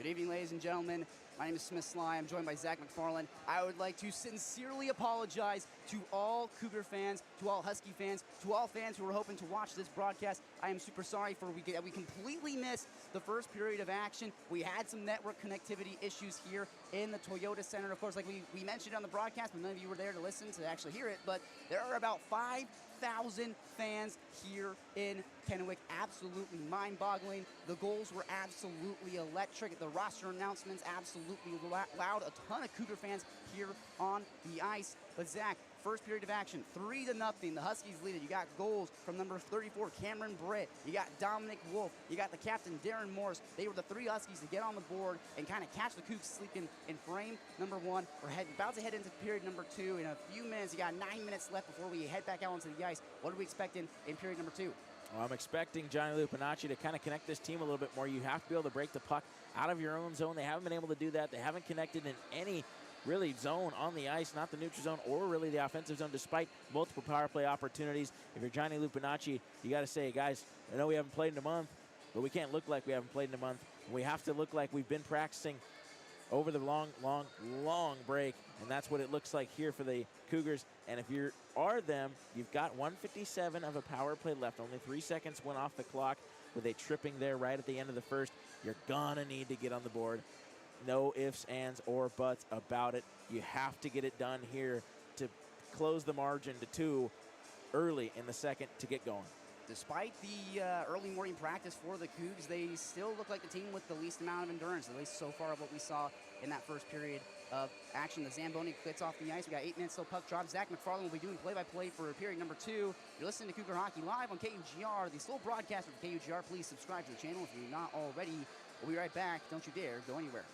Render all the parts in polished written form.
Good evening, ladies and gentlemen. My name is Smith Sly. I'm joined by Zach McFarland. I would like to sincerely apologize to all Cougar fans, to all Husky fans, to all fans who were hoping to watch this broadcast. I am super sorry for we completely missed the first period of action. We had some network connectivity issues here in the Toyota Center. Of course, like we mentioned on the broadcast, but none of you were there to listen to actually hear it, but there are about 5,000 fans here in Kennewick. Absolutely mind-boggling. The goals were absolutely electric. The roster announcements absolutely loud. A ton of Cougar fans here on the ice. But Zach, first period of action, 3-0. The Huskies lead it. You got goals from number 34, Cameron Britt. You got Dominic Wolf. You got the captain, Darren Morris. They were the three Huskies to get on the board and kind of catch the Cougs sleeping in frame number one. We're about to head into period number two in a few minutes. You got 9 minutes left before we head back out onto the ice. What are we expecting in period number two? Well, I'm expecting Johnny Lupinacci to kind of connect this team a little bit more. You have to be able to break the puck out of your own zone. They haven't been able to do that. They haven't connected in any really zone on the ice, not the neutral zone or really the offensive zone, despite multiple power play opportunities. If you're Johnny Lupinacci, you got to say, guys, I know we haven't played in a month, but we can't look like we haven't played in a month. We have to look like we've been practicing over the long break, and that's what it looks like here for the Cougars. And if you are them, you've got 1:57 of a power play left. Only 3 seconds went off the clock with a tripping there right at the end of the first. You're going to need to get on the board. No ifs, ands, or buts about it. You have to get it done here to close the margin to 2 early in the second to get going. Despite the early morning practice for the Cougs, they still look like the team with the least amount of endurance, at least so far of what we saw in that first period of action. The Zamboni gets off the ice. We got 8 minutes till puck drop. Zach McFarland will be doing play-by-play for period number 2. You're listening to Cougar Hockey live on KUGR, the sole broadcaster for KUGR. Please subscribe to the channel if you're not already. We'll be right back. Don't you dare go anywhere.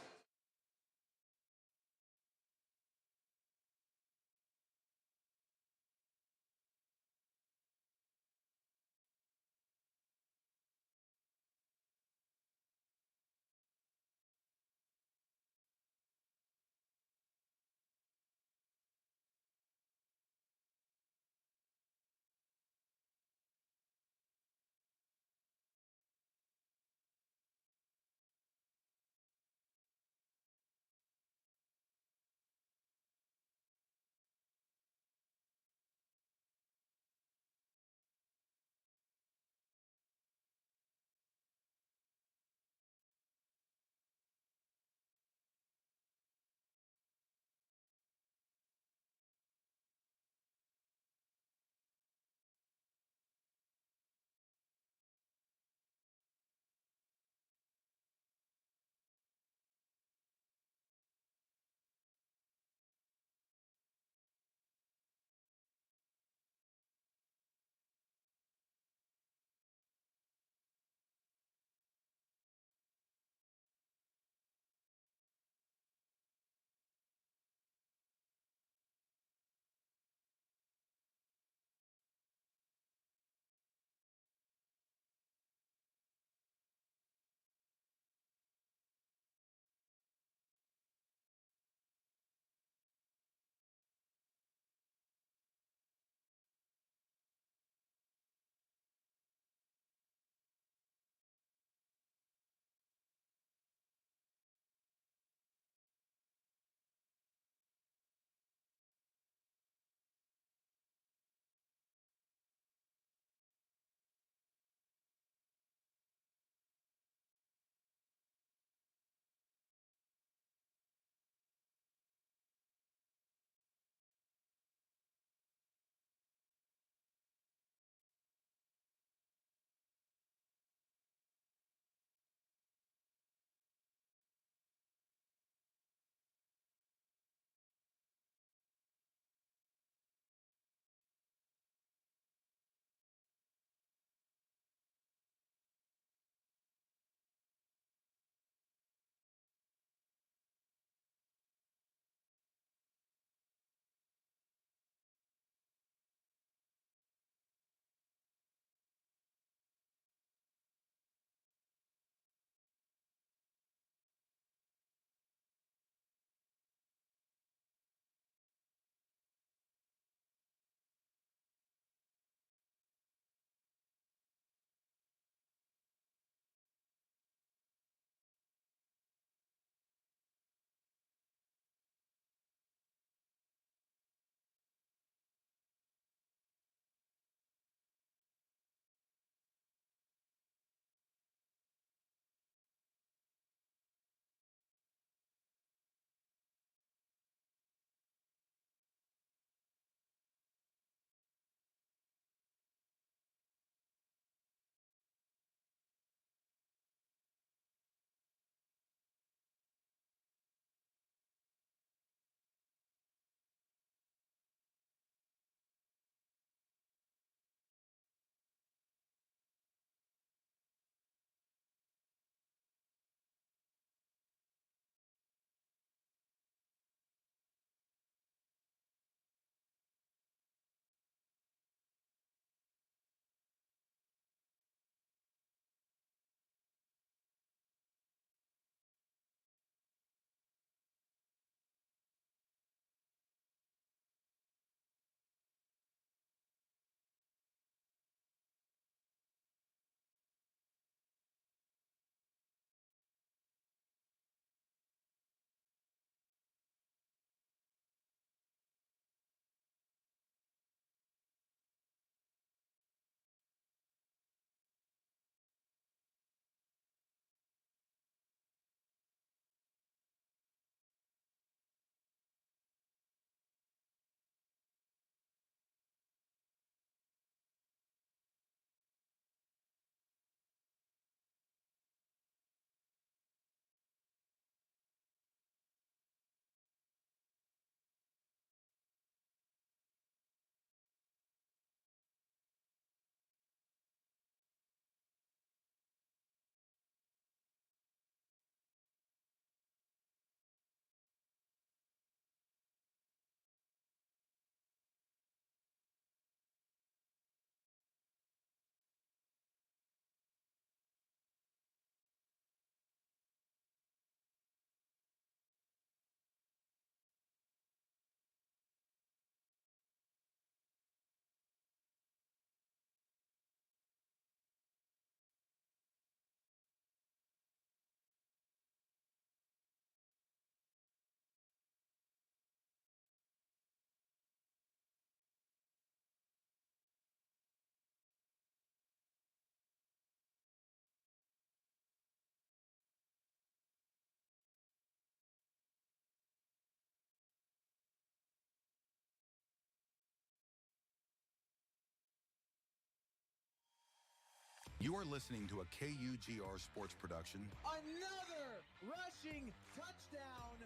You are listening to a KUGR sports production. Another rushing touchdown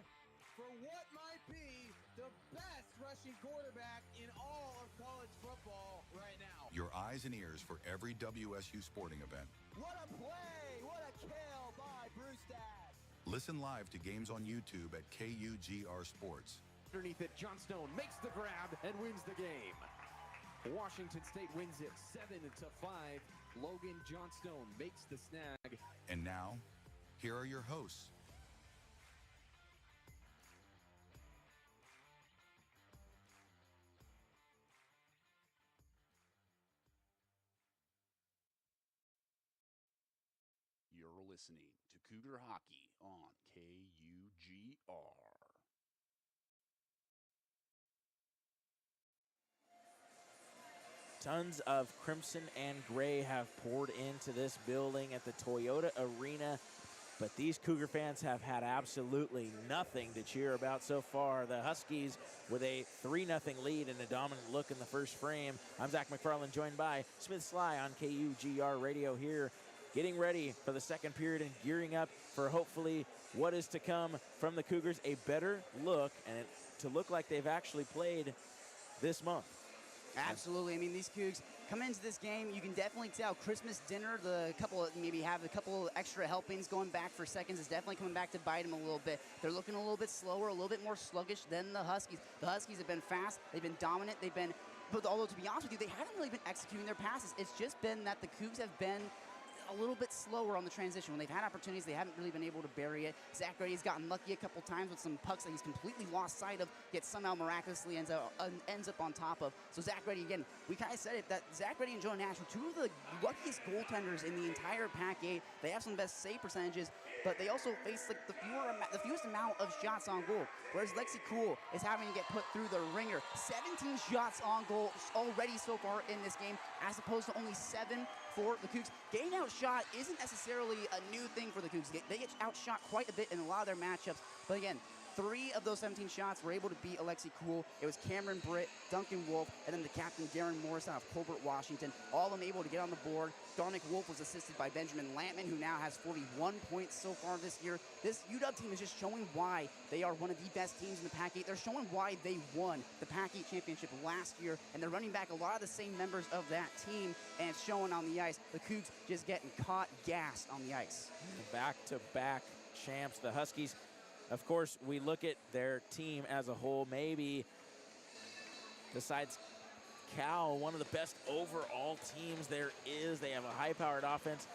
for what might be the best rushing quarterback in all of college football right now. Your eyes and ears for every WSU sporting event. What a play! What a kill by Brewstad! Listen live to games on YouTube at KUGR Sports. Underneath it, Johnstone makes the grab and wins the game. Washington State wins it 7-5. Logan Johnstone makes the snag. And now, here are your hosts. You're listening to Cougar Hockey on KUGR. Tons of crimson and gray have poured into this building at the Toyota Arena, but these Cougar fans have had absolutely nothing to cheer about so far. The Huskies with a 3-0 lead and a dominant look in the first frame. I'm Zach McFarland, joined by Smith Sly on KUGR Radio here, getting ready for the second period and gearing up for hopefully what is to come from the Cougars, a better look and to look like they've actually played this month. Absolutely. I mean, these Cougs come into this game, you can definitely tell Christmas dinner, maybe have a couple extra helpings going back for seconds is definitely coming back to bite them a little bit. They're looking a little bit slower, a little bit more sluggish than the Huskies. The Huskies have been fast, they've been dominant, but although to be honest with you, they haven't really been executing their passes. It's just been that the Cougs have been a little bit slower on the transition. When they've had opportunities, they haven't really been able to bury it. Zach Grady's gotten lucky a couple times with some pucks that he's completely lost sight of, yet somehow miraculously ends up on top of. So Zach Grady, again, we kind of said it, that Zach Grady and Joe Nash were two of the luckiest goaltenders in the entire Pac-8. They have some best save percentages, but they also face like the fewest amount of shots on goal. Whereas Lexi Cool is having to get put through the ringer. 17 shots on goal already so far in this game, as opposed to only 7 for the Cougs. Getting outshot isn't necessarily a new thing for the Cougs. They get outshot quite a bit in a lot of their matchups. But again, 3 of those 17 shots were able to beat Alexi Cool. It was Cameron Britt, Duncan Wolf, and then the captain, Darren Morris, out of Colbert, Washington. All of them able to get on the board. Darnick Wolf was assisted by Benjamin Lampman, who now has 41 points so far this year. This UW team is just showing why they are one of the best teams in the Pac-8. They're showing why they won the Pac-8 championship last year, and they're running back a lot of the same members of that team, and it's showing on the ice. The Cougs just getting caught gassed on the ice. Back-to-back champs, the Huskies. Of course, we look at their team as a whole, maybe besides Cal, one of the best overall teams there is. They have a high-powered offense,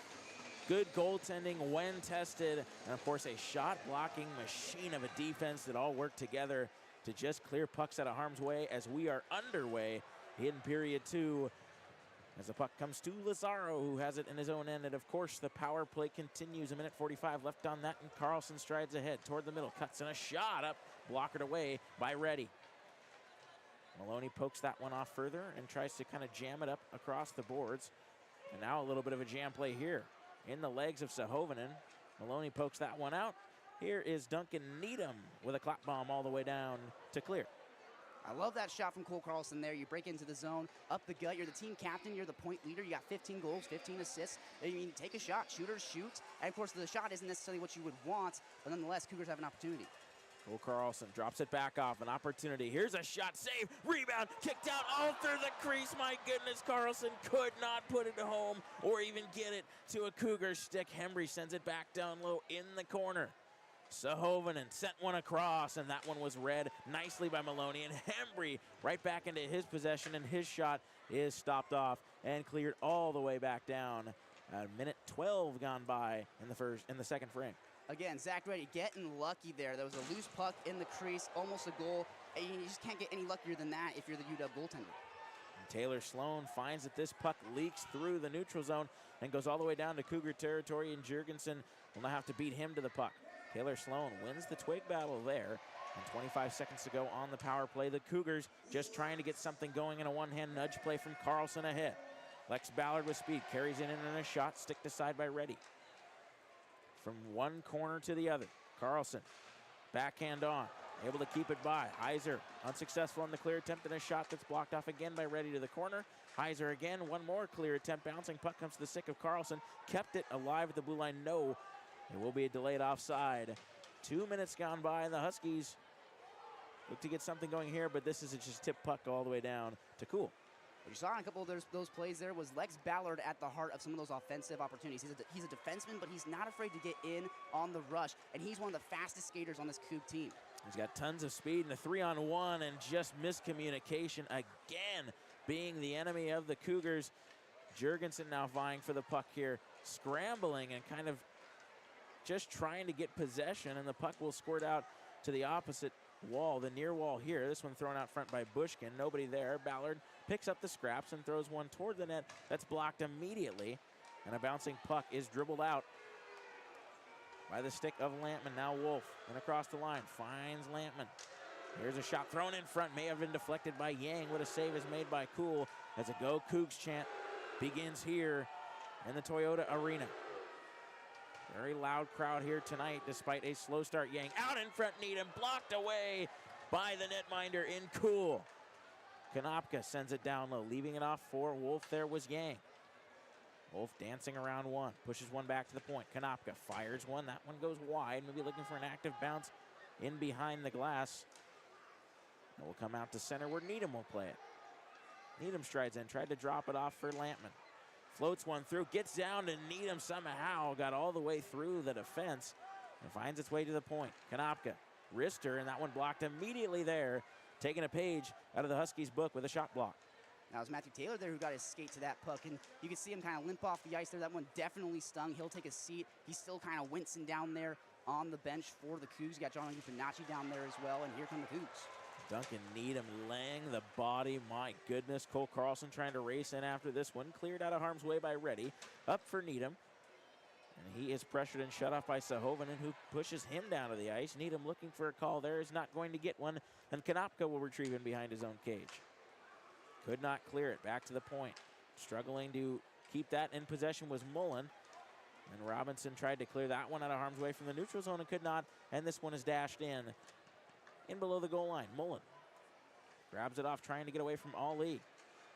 good goaltending when tested, and of course a shot-blocking machine of a defense that all work together to just clear pucks out of harm's way as we are underway in period 2. As the puck comes to Lazaro, who has it in his own end. And, of course, the power play continues. 1:45 left on that, and Carlson strides ahead toward the middle. Cuts in a shot up, blockered away by Reddy. Maloney pokes that one off further and tries to kind of jam it up across the boards. And now a little bit of a jam play here in the legs of Sahovinen. Maloney pokes that one out. Here is Duncan Needham with a clock bomb all the way down to clear. I love that shot from Cole Carlson there. You break into the zone, up the gut. You're the team captain. You're the point leader. You got 15 goals, 15 assists. I mean, take a shot. Shooters shoot. And, of course, the shot isn't necessarily what you would want, but nonetheless, Cougars have an opportunity. Cole Carlson drops it back off. An opportunity. Here's a shot. Save. Rebound. Kicked out all through the crease. My goodness, Carlson could not put it home or even get it to a Cougar stick. Hembry sends it back down low in the corner. Sahovinen sent one across, and that one was read nicely by Maloney. And Hembry right back into his possession, and his shot is stopped off and cleared all the way back down. A minute 12 gone by in the second frame. Again, Zach Reddy getting lucky there. There was a loose puck in the crease, almost a goal. And you just can't get any luckier than that if you're the UW goaltender. And Taylor Sloan finds that this puck leaks through the neutral zone and goes all the way down to Cougar territory, and Jurgensen will now have to beat him to the puck. Taylor Sloan wins the twig battle there. And 25 seconds to go on the power play. The Cougars just trying to get something going in a one-hand nudge play from Carlson ahead. Lex Ballard with speed carries it in and a shot sticked aside by Reddy. From one corner to the other, Carlson backhand on. able to keep it by. Heiser unsuccessful on the clear attempt, and a shot that's blocked off again by Reddy to the corner. Heiser again, one more clear attempt, bouncing puck comes to the stick of Carlson. Kept it alive at the blue line, no. It will be a delayed offside. 2 minutes gone by, and the Huskies look to get something going here, but this is just tip puck all the way down to Cool. What you saw in a couple of those plays there was Lex Ballard at the heart of some of those offensive opportunities. He's a defenseman, but he's not afraid to get in on the rush, and he's one of the fastest skaters on this Coug team. He's got tons of speed in a 3-on-1, and just miscommunication again being the enemy of the Cougars. Jurgensen now vying for the puck here, scrambling and kind of just trying to get possession, and the puck will squirt out to the opposite wall, the near wall here. This one thrown out front by Bushkin. Nobody there. Ballard picks up the scraps and throws one toward the net. That's blocked immediately, and a bouncing puck is dribbled out by the stick of Lampman. Now Wolf, and across the line, finds Lampman. Here's a shot thrown in front, may have been deflected by Yang. What a save is made by Cool as a Go Cougs chant begins here in the Toyota Arena. Very loud crowd here tonight despite a slow start. Yang out in front, Needham blocked away by the netminder in Cool. Konopka sends it down low, leaving it off for Wolf. There was Yang. Wolf dancing around one, pushes one back to the point. Konopka fires one, that one goes wide, maybe looking for an active bounce in behind the glass. It will come out to center where Needham will play it. Needham strides in, tried to drop it off for Lampman. Floats one through, gets down to Needham somehow, got all the way through the defense and finds its way to the point. Konopka, wrister, and that one blocked immediately there, taking a page out of the Huskies' book with a shot block. Now, it was Matthew Taylor there who got his skate to that puck, and you can see him kind of limp off the ice there. That one definitely stung. He'll take a seat. He's still kind of wincing down there on the bench for the Cougs. You got John Upanacci down there as well, and here come the Cougs. Duncan Needham laying the body. My goodness. Cole Carlson trying to race in after this one. Cleared out of harm's way by Reddy. Up for Needham. And he is pressured and shut off by Sahovanen, who pushes him down to the ice. Needham looking for a call there. Is not going to get one. And Konopka will retrieve him behind his own cage. Could not clear it. Back to the point. Struggling to keep that in possession was Mullen. And Robinson tried to clear that one out of harm's way from the neutral zone and could not. And this one is dashed in below the goal line. Mullen grabs it off, trying to get away from Ali.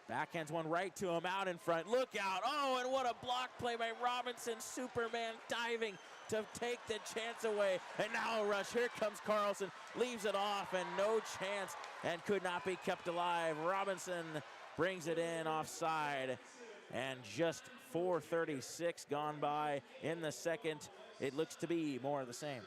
Backhands one right to him, out in front. Look out. Oh, and what a block play by Robinson. Superman diving to take the chance away. And now a rush. Here comes Carlson. Leaves it off, and no chance, and could not be kept alive. Robinson brings it in offside. And just 4:36 gone by in the second. It looks to be more of the same.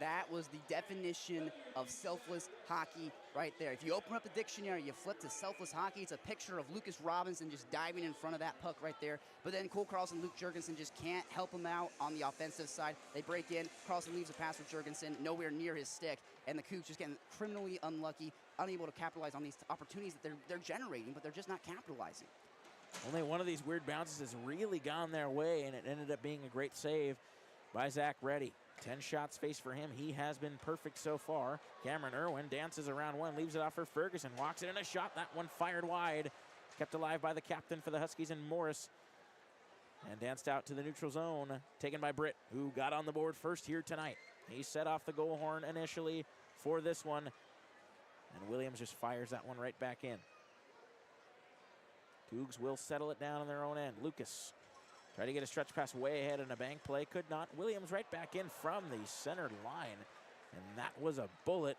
That was the definition of selfless hockey right there. If you open up the dictionary, you flip to selfless hockey, it's a picture of Lucas Robinson just diving in front of that puck right there. But then Cole Carlson, Luke Jurgensen just can't help him out on the offensive side. They break in, Carlson leaves a pass for Jurgensen, nowhere near his stick, and the Cougs just getting criminally unlucky, unable to capitalize on these opportunities that they're generating, but they're just not capitalizing. Only one of these weird bounces has really gone their way, and it ended up being a great save by Zach Reddy. 10 shots faced for him. He has been perfect so far. Cameron Irwin dances around one, leaves it off for Ferguson, walks it in a shot. That one fired wide. Kept alive by the captain for the Huskies and Morris. And danced out to the neutral zone, taken by Britt, who got on the board first here tonight. He set off the goal horn initially for this one. And Williams just fires that one right back in. Cougs will settle it down on their own end. Lucas tried to get a stretch pass way ahead in a bank play. Could not. Williams right back in from the center line. And that was a bullet.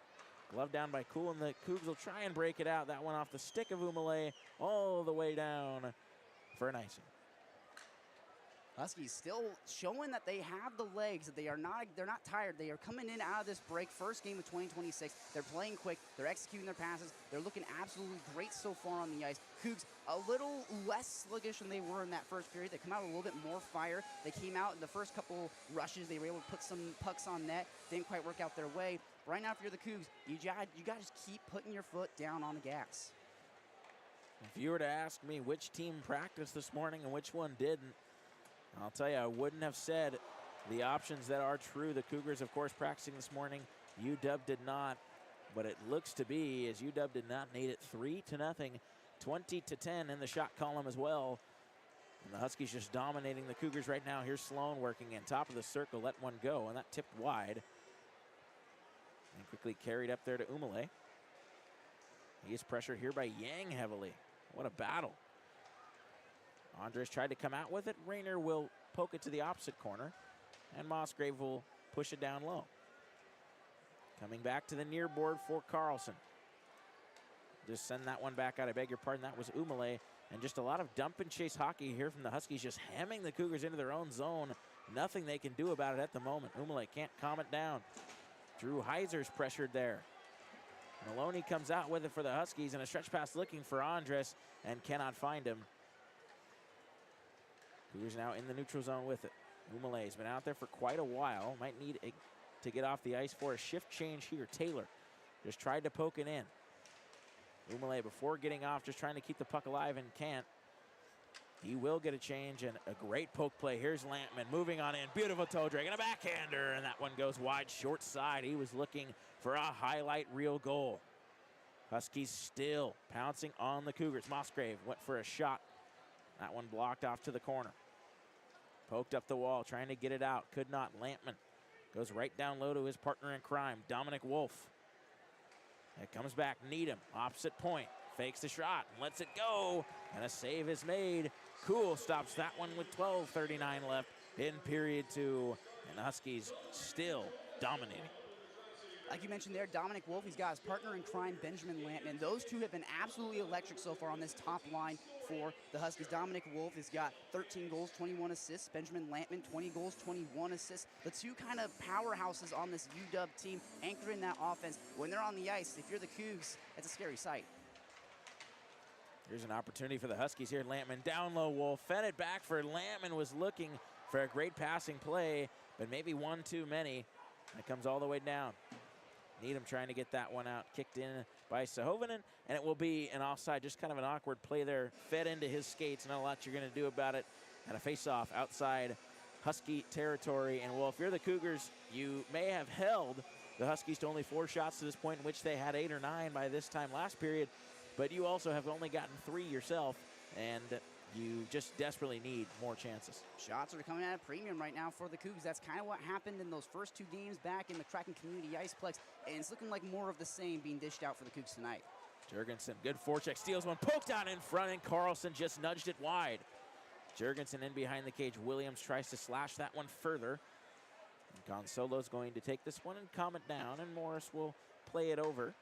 Glove down by Cool, and the Cougs will try and break it out. That one off the stick of Umale all the way down for an icing. Huskies still showing that they have the legs, that they're not tired. They are coming in out of this break, first game of 2026. They're playing quick, they're executing their passes, they're looking absolutely great so far on the ice. Cougs a little less sluggish than they were in that first period. They come out a little bit more fire. They came out in the first couple rushes, they were able to put some pucks on net, didn't quite work out their way. Right now, if you're the Cougs, you got to just keep putting your foot down on the gas. If you were to ask me which team practiced this morning and which one didn't, I'll tell you, I wouldn't have said the options that are true. The Cougars, of course, practicing this morning. UW did not, but it looks to be, as UW did not need it, 3-0, 20-10 in the shot column as well. And the Huskies just dominating the Cougars right now. Here's Sloan working in, top of the circle, let one go, and that tipped wide. And quickly carried up there to Umale. He is pressured here by Yang heavily. What a battle. Andres tried to come out with it. Rayner will poke it to the opposite corner. And Musgrave will push it down low. Coming back to the near board for Carlson. Just send that one back out. I beg your pardon. That was Umale. And just a lot of dump and chase hockey here from the Huskies, just hamming the Cougars into their own zone. Nothing they can do about it at the moment. Umale can't calm it down. Drew Heiser's pressured there. Maloney comes out with it for the Huskies, and a stretch pass looking for Andres and cannot find him. Cougars now in the neutral zone with it. Umale's been out there for quite a while. Might need to get off the ice for a shift change here. Taylor just tried to poke it in. Umale, before getting off, just trying to keep the puck alive and can't. He will get a change and a great poke play. Here's Lampman moving on in. Beautiful toe drag and a backhander, and that one goes wide short side. He was looking for a highlight reel goal. Huskies still pouncing on the Cougars. Musgrave went for a shot. That one blocked off to the corner. Poked up the wall, trying to get it out. Could not. Lampman goes right down low to his partner in crime, Dominic Wolf. It comes back. Needham, opposite point. Fakes the shot and lets it go. And a save is made. Cool stops that one with 12:39 left in period 2. And the Huskies still dominating. Like you mentioned there, Dominic Wolf, he's got his partner in crime, Benjamin Lampman. Those two have been absolutely electric so far on this top line for the Huskies. Dominic Wolf has got 13 goals, 21 assists. Benjamin Lampman, 20 goals, 21 assists. The two kind of powerhouses on this UW team anchoring that offense. When they're on the ice, if you're the Cougs, it's a scary sight. Here's an opportunity for the Huskies here. Lampman down low. Wolf fed it back for Lampman. Was looking for a great passing play, but maybe one too many. And it comes all the way down. Needham trying to get that one out. Kicked in by Sahovinen, and it will be an offside. Just kind of an awkward play there. Fed into his skates. Not a lot you're going to do about it. And a face-off outside Husky territory. And, well, if you're the Cougars, you may have held the Huskies to only 4 shots to this point, in which they had 8 or 9 by this time last period. But you also have only gotten 3 yourself, and you just desperately need more chances. Shots are coming at a premium right now for the Cougs. That's kind of what happened in those first 2 games back in the Kraken Community Iceplex, and it's looking like more of the same being dished out for the Cougs tonight. Jurgensen, good forecheck, steals one, poked out in front, and Carlson just nudged it wide. Jurgensen in behind the cage. Williams tries to slash that one further. And Consolo's going to take this one and calm it down, and Morris will play it over.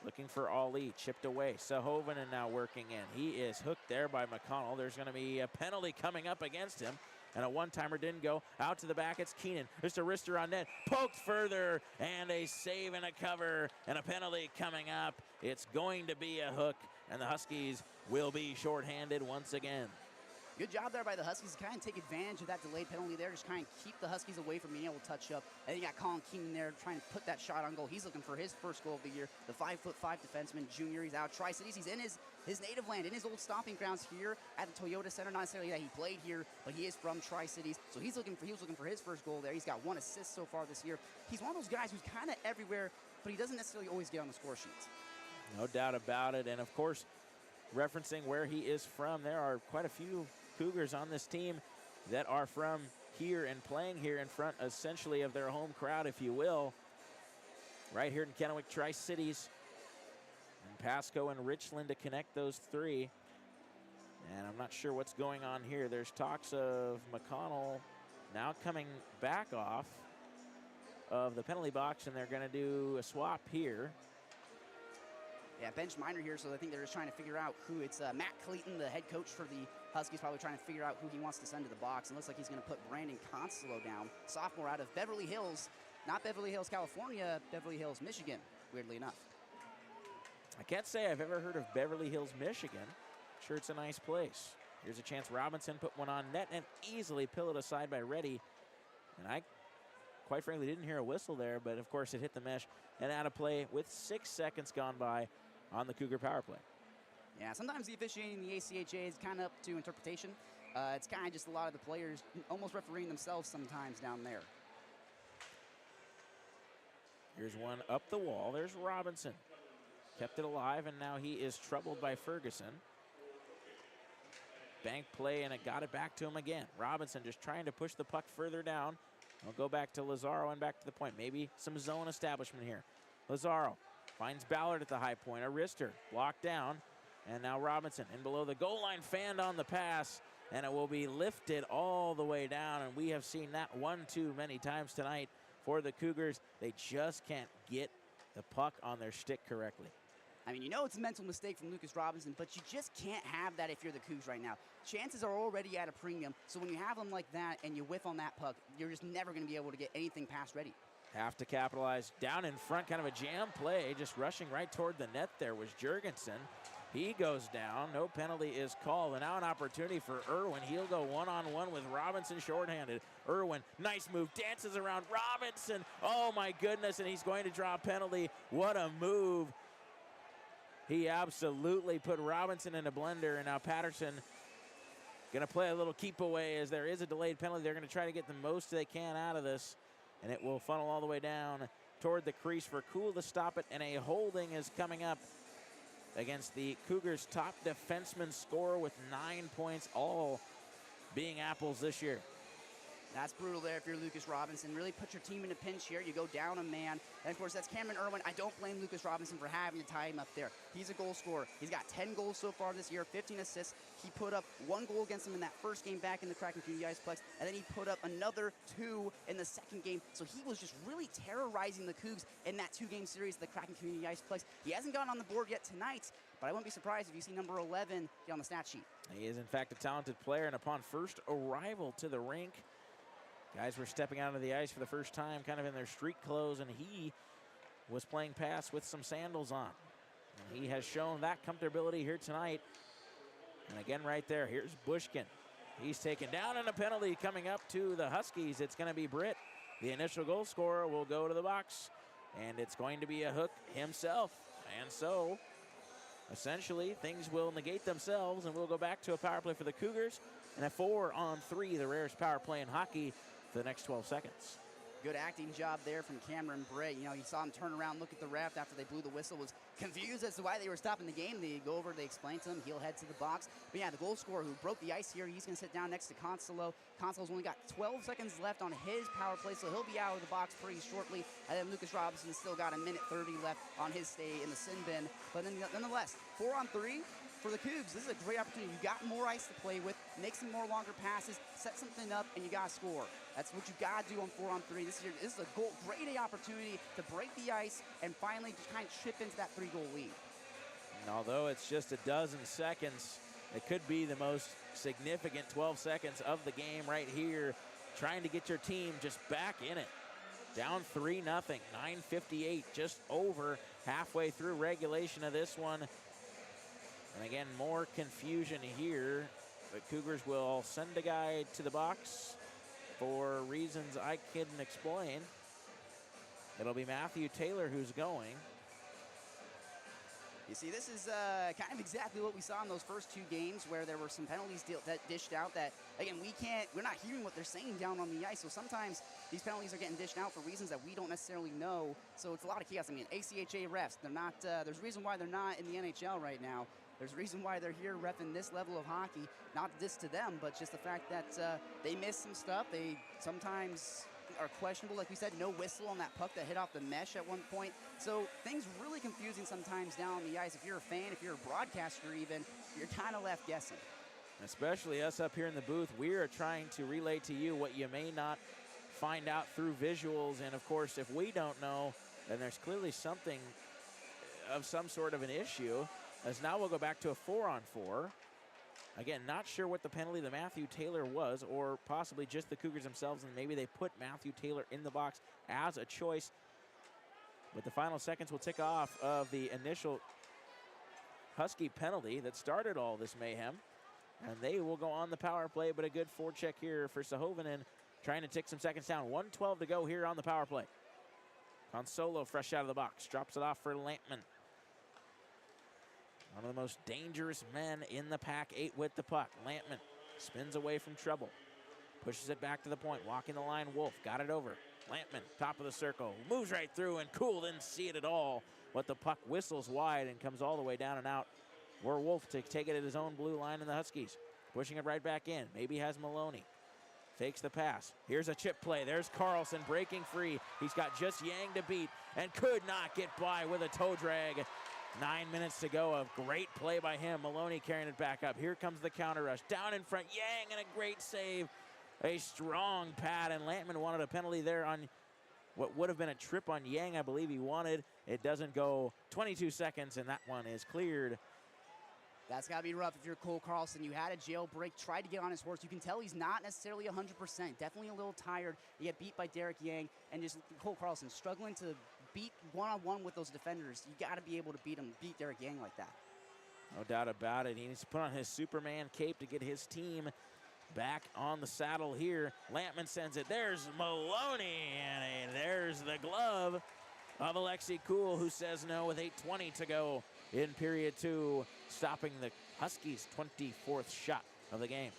Looking for Ali, chipped away. Sahovinen now working in. He is hooked there by McConnell. There's going to be a penalty coming up against him. And a one-timer didn't go. Out to the back, it's Keenan. Just a wrister on net. Poked further, and a save and a cover, and a penalty coming up. It's going to be a hook, and the Huskies will be shorthanded once again. Good job there by the Huskies to kind of take advantage of that delayed penalty there, just kind of keep the Huskies away from being able to touch up. And then you got Colin Keenan there trying to put that shot on goal. He's looking for his first goal of the year. The 5'5" defenseman junior. He's out Tri-Cities. He's in his native land, in his old stomping grounds here at the Toyota Center. Not necessarily that he played here, but he is from Tri-Cities. So he was looking for his first goal there. He's got 1 assist so far this year. He's one of those guys who's kind of everywhere, but he doesn't necessarily always get on the score sheets. No doubt about it. And of course, referencing where he is from, there are quite a few Cougars on this team that are from here and playing here in front essentially of their home crowd, if you will. Right here in Kennewick, Tri-Cities, and Pasco and Richland to connect those 3. And I'm not sure what's going on here. There's talks of McConnell now coming back off of the penalty box, and they're going to do a swap here. Yeah, bench minor here, so I think they're just trying to figure out who. It's Matt Clayton, the head coach for the Huskies, probably trying to figure out who he wants to send to the box. And looks like he's going to put Brandon Consolo down, sophomore out of Beverly Hills. Not Beverly Hills, California, Beverly Hills, Michigan, weirdly enough. I can't say I've ever heard of Beverly Hills, Michigan. Sure, it's a nice place. Here's a chance. Robinson put one on net and easily pillowed aside by Reddy. And I, quite frankly, didn't hear a whistle there, but of course it hit the mesh and out of play with 6 seconds gone by on the Cougar power play. Yeah, sometimes the officiating in the ACHA is kind of up to interpretation. It's kind of just a lot of the players almost refereeing themselves sometimes down there. Here's one up the wall. There's Robinson. Kept it alive, and now he is troubled by Ferguson. Bank play, and it got it back to him again. Robinson just trying to push the puck further down. We'll go back to Lazaro and back to the point. Maybe some zone establishment here. Lazaro finds Ballard at the high point. A wrister blocked down. And now Robinson in below the goal line, fanned on the pass. And it will be lifted all the way down. And we have seen that one too many times tonight for the Cougars. They just can't get the puck on their stick correctly. I mean, you know it's a mental mistake from Lucas Robinson, but you just can't have that if you're the Cougs right now. Chances are already at a premium, so when you have them like that and you whiff on that puck, you're just never going to be able to get anything past ready. Have to capitalize. Down in front, kind of a jam play, just rushing right toward the net there was Jurgensen. He goes down. No penalty is called. And now an opportunity for Irwin. He'll go one-on-one with Robinson shorthanded. Irwin, nice move, dances around Robinson. Oh, my goodness, and he's going to draw a penalty. What a move. He absolutely put Robinson in a blender, and now Patterson going to play a little keep away as there is a delayed penalty. They're going to try to get the most they can out of this, and it will funnel all the way down toward the crease for Cool to stop it, and a holding is coming up against the Cougars' top defenseman scorer with 9 points, all being Apples this year. That's brutal there if you're Lucas Robinson. Really put your team in a pinch here. You go down a man. And, of course, that's Cameron Irwin. I don't blame Lucas Robinson for having to tie him up there. He's a goal scorer. He's got 10 goals so far this year, 15 assists. He put up 1 goal against him in that first game back in the Kraken Community Iceplex, and then he put up another 2 in the second game. So he was just really terrorizing the Cougs in that 2-game series of the Kraken Community Iceplex. He hasn't gotten on the board yet tonight, but I wouldn't be surprised if you see number 11 get on the stat sheet. He is, in fact, a talented player, and upon first arrival to the rink, guys were stepping out of the ice for the first time, kind of in their street clothes, and he was playing pass with some sandals on. And he has shown that comfortability here tonight. And again, right there, here's Bushkin. He's taken down, and a penalty coming up to the Huskies. It's going to be Britt. The initial goal scorer will go to the box, and it's going to be a Hook himself. And so, essentially, things will negate themselves, and we'll go back to a power play for the Cougars, and a 4-on-3, the rarest power play in hockey, for the next 12 seconds. Good acting job there from Cameron Britt. You know, you saw him turn around, look at the ref after they blew the whistle, was confused as to why they were stopping the game. They go over, they explain to him, he'll head to the box. But yeah, the goal scorer who broke the ice here, he's going to sit down next to Consolo. Consolo's only got 12 seconds left on his power play, so he'll be out of the box pretty shortly. And then Lucas Robinson still got a minute 30 left on his stay in the sin bin. But then, nonetheless, 4-on-3. For the Cougs, this is a great opportunity. You got more ice to play with, make some more longer passes, set something up, and you got to score. That's what you got to do on 4-on-3. This is a great opportunity to break the ice and finally just kind of chip into that 3-goal lead. And although it's just a dozen seconds, it could be the most significant 12 seconds of the game right here, trying to get your team just back in it. Down 3-0, 9:58, just over halfway through regulation of this one. And again, more confusion here. The Cougars will send a guy to the box for reasons I couldn't explain. It'll be Matthew Taylor who's going. You see, this is kind of exactly what we saw in those first 2 games where there were some penalties that dished out that, again, we're not hearing what they're saying down on the ice. So sometimes these penalties are getting dished out for reasons that we don't necessarily know. So it's a lot of chaos. I mean, ACHA refs, they're not, there's a reason why they're not in the NHL right now. There's a reason why they're here repping this level of hockey. Not this to them, but just the fact that they miss some stuff. They sometimes are questionable. Like we said, no whistle on that puck that hit off the mesh at one point. So things really confusing sometimes down on the ice. If you're a fan, if you're a broadcaster even, you're kind of left guessing. Especially us up here in the booth, we are trying to relay to you what you may not find out through visuals. And of course, if we don't know, then there's clearly something of some sort of an issue. As now we'll go back to a 4-on-4. Again, not sure what the penalty to Matthew Taylor was, or possibly just the Cougars themselves, and maybe they put Matthew Taylor in the box as a choice. But the final seconds will tick off of the initial Husky penalty that started all this mayhem. And they will go on the power play, but a good forecheck here for Sahovinen, trying to tick some seconds down. 1:12 to go here on the power play. Consolo fresh out of the box, drops it off for Lampman. One of the most dangerous men in the pack, 8 with the puck. Lampman spins away from trouble. Pushes it back to the point, walking the line, Wolf, got it over. Lampman, top of the circle, moves right through, and Cool didn't see it at all. But the puck whistles wide and comes all the way down and out. Where Wolf to take it at his own blue line in the Huskies. Pushing it right back in, maybe has Maloney. fakes the pass. Here's a chip play. There's Carlson breaking free. He's got just Yang to beat and could not get by with a toe drag. 9 minutes to go. A great play by him. Maloney carrying it back up. Here comes the counter rush. Down in front, Yang, and a great save. A strong pad, and Lampman wanted a penalty there on what would have been a trip on Yang, I believe he wanted. It doesn't go. 22 seconds, and that one is cleared. That's got to be rough if you're Cole Carlson. You had a jailbreak, tried to get on his horse. You can tell he's not necessarily 100%, definitely a little tired. You get beat by Derek Yang, and just Cole Carlson struggling to beat one-on-one with those defenders. You got to be able to beat Derek Yang like that. No doubt about it. He needs to put on his Superman cape to get his team back on the saddle here. Lampman sends it. There's Maloney, and there's the glove of Alexi Cool, who says no with 8:20 to go in period 2, stopping the Huskies' 24th shot of the game.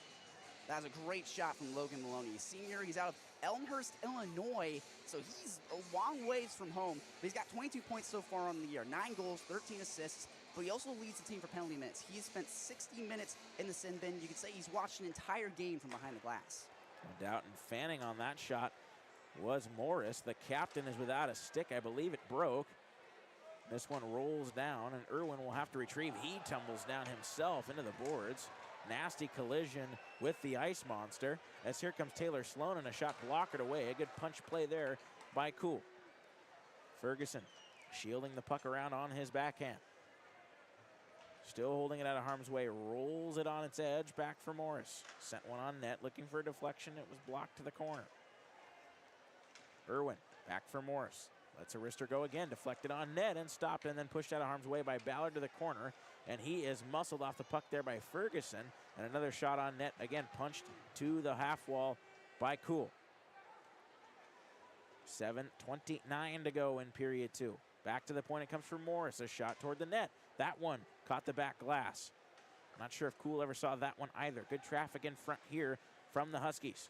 That was a great shot from Logan Maloney. He's senior. He's out of Elmhurst, Illinois, so he's a long ways from home. But he's got 22 points so far on the year, 9 goals, 13 assists. But he also leads the team for penalty minutes. He's spent 60 minutes in the sin bin. You could say he's watched an entire game from behind the glass. No doubt, and fanning on that shot was Morris. The captain is without a stick. I believe it broke. This one rolls down, and Irwin will have to retrieve. He tumbles down himself into the boards. Nasty collision with the ice monster. As here comes Taylor Sloan, and a shot blockered away. A good punch play there by Cool. Ferguson shielding the puck around on his backhand. Still holding it out of harm's way. Rolls it on its edge. Back for Morris. Sent one on net. Looking for a deflection. It was blocked to the corner. Irwin back for Morris. Lets Arister go again. Deflected on net and stopped, and then pushed out of harm's way by Ballard to the corner. And he is muscled off the puck there by Ferguson. And another shot on net. Again, punched to the half wall by Cool. 7:29 to go in period 2. Back to the point it comes from Morris. A shot toward the net. That one caught the back glass. Not sure if Cool ever saw that one either. Good traffic in front here from the Huskies.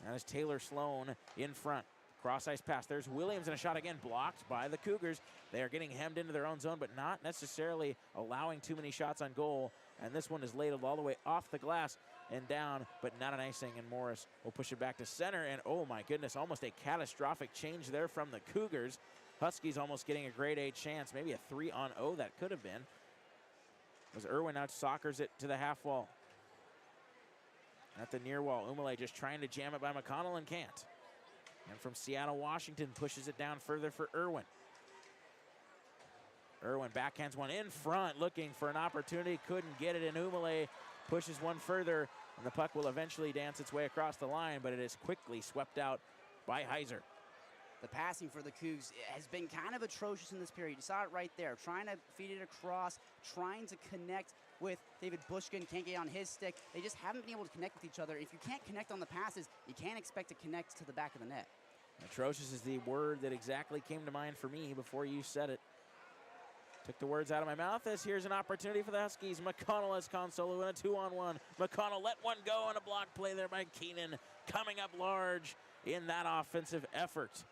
That is Taylor Sloan in front. Cross ice pass. There's Williams, and a shot again blocked by the Cougars. They are getting hemmed into their own zone, but not necessarily allowing too many shots on goal. And this one is ladled all the way off the glass and down, but not an icing. And Morris will push it back to center. And oh my goodness, almost a catastrophic change there from the Cougars. Huskies almost getting a grade A chance, maybe a 3-on-0 that could have been. As Irwin out soccers it to the half wall. At the near wall, Umale just trying to jam it by McConnell and can't. And from Seattle, Washington pushes it down further for Irwin. Irwin backhands one in front, looking for an opportunity, couldn't get it, and Umale pushes one further, and the puck will eventually dance its way across the line, but it is quickly swept out by Heiser. The passing for the Cougs has been kind of atrocious in this period. You saw it right there, trying to feed it across, trying to connect with David Bushkin, can't get on his stick. They just haven't been able to connect with each other. If you can't connect on the passes, you can't expect to connect to the back of the net. Atrocious is the word that exactly came to mind for me before you said it. Took the words out of my mouth as here's an opportunity for the Huskies. McConnell has Consolo in a 2-on-1. McConnell let one go on a block play there by Keenan. Coming up large in that offensive effort.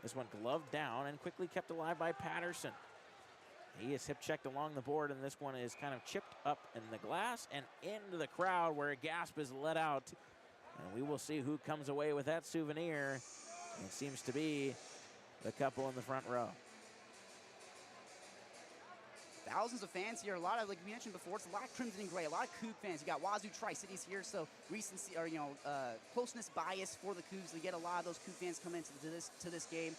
This one gloved down and quickly kept alive by Patterson. He is hip-checked along the board, and this one is kind of chipped up in the glass and into the crowd where a gasp is let out. And we will see who comes away with that souvenir. It seems to be the couple in the front row. Thousands of fans here, a lot of, like we mentioned before, it's a lot of Crimson and Gray, a lot of Coug fans. You got Wazoo Tri-Cities here, so recency, or closeness bias for the Cougs. We get a lot of those Coug fans coming into this game.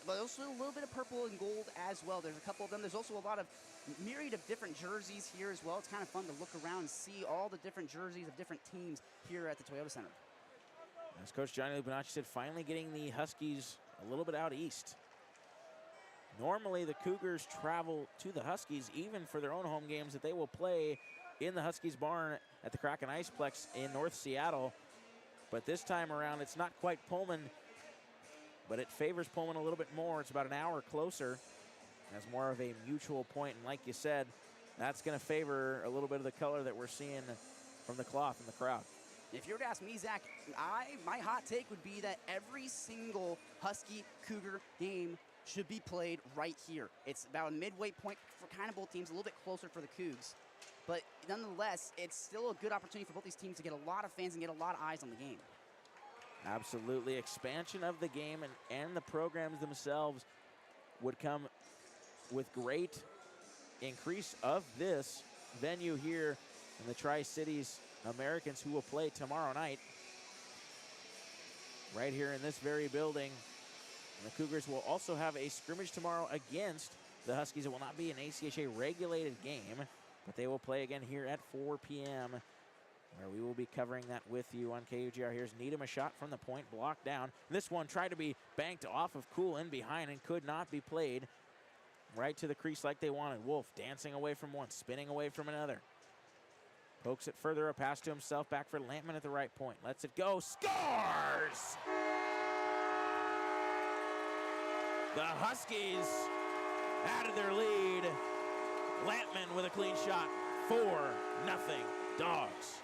But also a little bit of purple and gold as well. There's a couple of them. There's also a lot of myriad of different jerseys here as well. It's kind of fun to look around and see all the different jerseys of different teams here at the Toyota Center. As Coach Johnny Lupinacci said, finally getting the Huskies a little bit out east. Normally the Cougars travel to the Huskies even for their own home games that they will play in the Huskies barn at the Kraken Iceplex in North Seattle. But this time around, it's not quite Pullman, but it favors Pullman a little bit more. It's about an hour closer. That's more of a mutual point, and like you said, that's going to favor a little bit of the color that we're seeing from the cloth in the crowd. If you were to ask me, Zach, my hot take would be that every single Husky Cougar game should be played right here. It's about a midway point for kind of both teams, a little bit closer for the Cougs. but nonetheless, it's still a good opportunity for both these teams to get a lot of fans and get a lot of eyes on the game. Absolutely. Expansion of the game and the programs themselves would come with great increase of this venue here in the Tri-Cities Americans, who will play tomorrow night right here in this very building. And the Cougars will also have a scrimmage tomorrow against the Huskies. It will not be an ACHA regulated game, but they will play again here at 4 p.m. where we will be covering that with you on KUGR. Here's Needham, a shot from the point, blocked down. This one tried to be banked off of Cool in behind and could not be played right to the crease like they wanted. Wolf dancing away from one, spinning away from another. Pokes it further, a pass to himself, back for Lampman at the right point. Lets it go, scores! The Huskies added their lead. Lampman with a clean shot, 4-0 Dogs.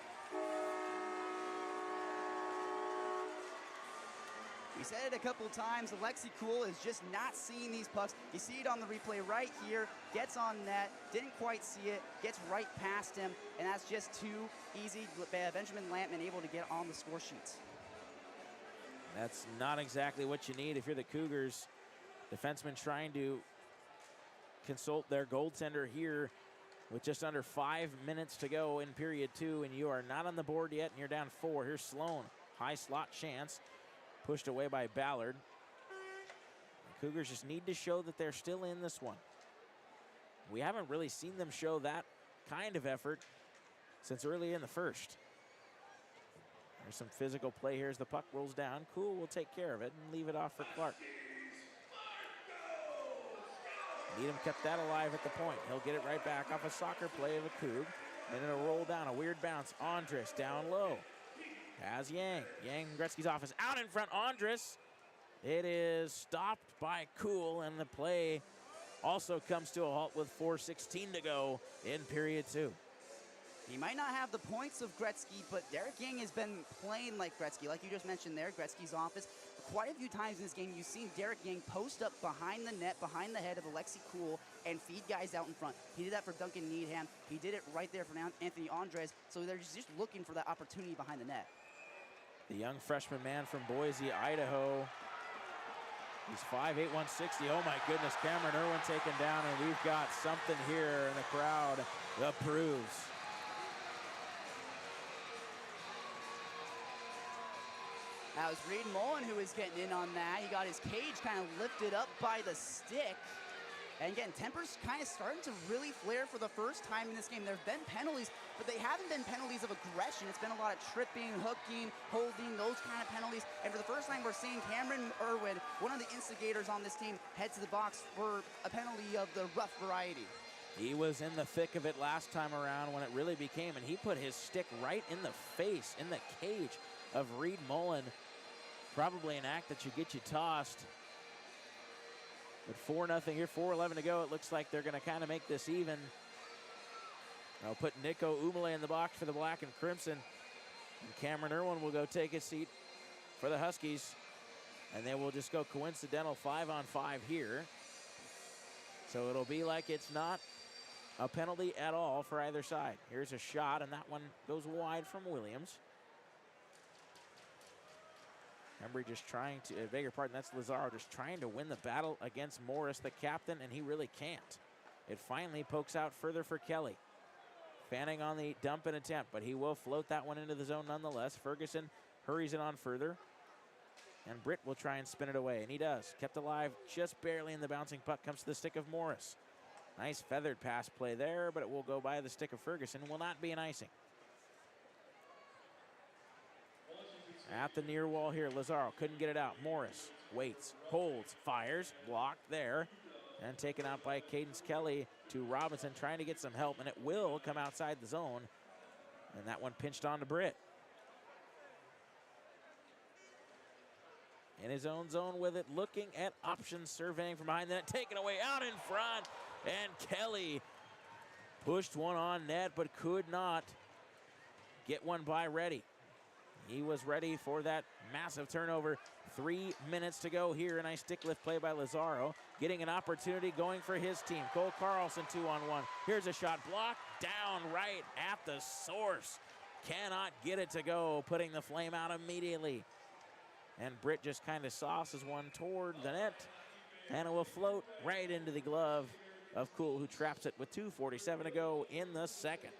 We said it a couple of times, Alexi Cool is just not seeing these pucks. You see it on the replay right here, gets on net, didn't quite see it, gets right past him, and that's just too easy. Benjamin Lampman able to get on the score sheets. That's not exactly what you need if you're the Cougars. Defensemen trying to consult their goaltender here with just under 5 minutes to go in period 2, and you are not on the board yet, and you're down 4. Here's Sloan, high slot chance. Pushed away by Ballard. The Cougars just need to show that they're still in this one. We haven't really seen them show that kind of effort since early in the first. There's some physical play here as the puck rolls down. Cool will take care of it and leave it off for Clark. Needham kept that alive at the point. He'll get it right back off a soccer play of a Coug. And it'll roll down, a weird bounce. Andres down low. Has Yang. Yang from Gretzky's office out in front. Andres. It is stopped by Cool, and the play also comes to a halt with 4:16 to go in period 2. He might not have the points of Gretzky, but Derek Yang has been playing like Gretzky. Like you just mentioned there, Gretzky's office. Quite a few times in this game, you've seen Derek Yang post up behind the net, behind the head of Alexi Cool, and feed guys out in front. He did that for Duncan Needham. He did it right there for Anthony Andres. So they're just looking for that opportunity behind the net. The young freshman man from Boise, Idaho. He's 5'8", 160. Oh my goodness, Cameron Irwin taken down, and we've got something here, and the crowd approves. That was Reed Mullen who was getting in on that. He got his cage kind of lifted up by the stick. And again, tempers kind of starting to really flare for the first time in this game. There have been penalties, but they haven't been penalties of aggression. It's been a lot of tripping, hooking, holding, those kind of penalties. And for the first time, we're seeing Cameron Irwin, one of the instigators on this team, head to the box for a penalty of the rough variety. He was in the thick of it last time around when it really became, and he put his stick right in the face, in the cage of Reed Mullen. Probably an act that should get you tossed. But 4-0 here, 4:11 to go. It looks like they're going to kind of make this even. I'll put Nico Umale in the box for the Black and Crimson. And Cameron Irwin will go take his seat for the Huskies. And they will just go coincidental 5-on-5 here. So it'll be like it's not a penalty at all for either side. Here's a shot, and that one goes wide from Williams. Embry just trying to, beg your pardon, that's Lazaro just trying to win the battle against Morris, the captain, and he really can't. It finally pokes out further for Kelly. Fanning on the dump and attempt, but he will float that one into the zone nonetheless. Ferguson hurries it on further. And Britt will try and spin it away, and he does. Kept alive just barely, and the bouncing puck comes to the stick of Morris. Nice feathered pass play there, but it will go by the stick of Ferguson. Will not be an icing. At the near wall here, Lazaro couldn't get it out. Morris waits, holds, fires, blocked there, and taken out by Cadence Kelly to Robinson, trying to get some help, and it will come outside the zone. And that one pinched onto Britt. In his own zone with it, looking at options, surveying from behind the net, taken away out in front, and Kelly pushed one on net, but could not get one by Reddy. He was ready for that massive turnover. 3 minutes to go here. A nice stick lift play by Lazaro. Getting an opportunity, going for his team. Cole Carlson 2-on-1. Here's a shot blocked down right at the source. Cannot get it to go, putting the flame out immediately. And Britt just kind of sauces one toward the net. And it will float right into the glove of Cool, who traps it with 2:47 to go in the second.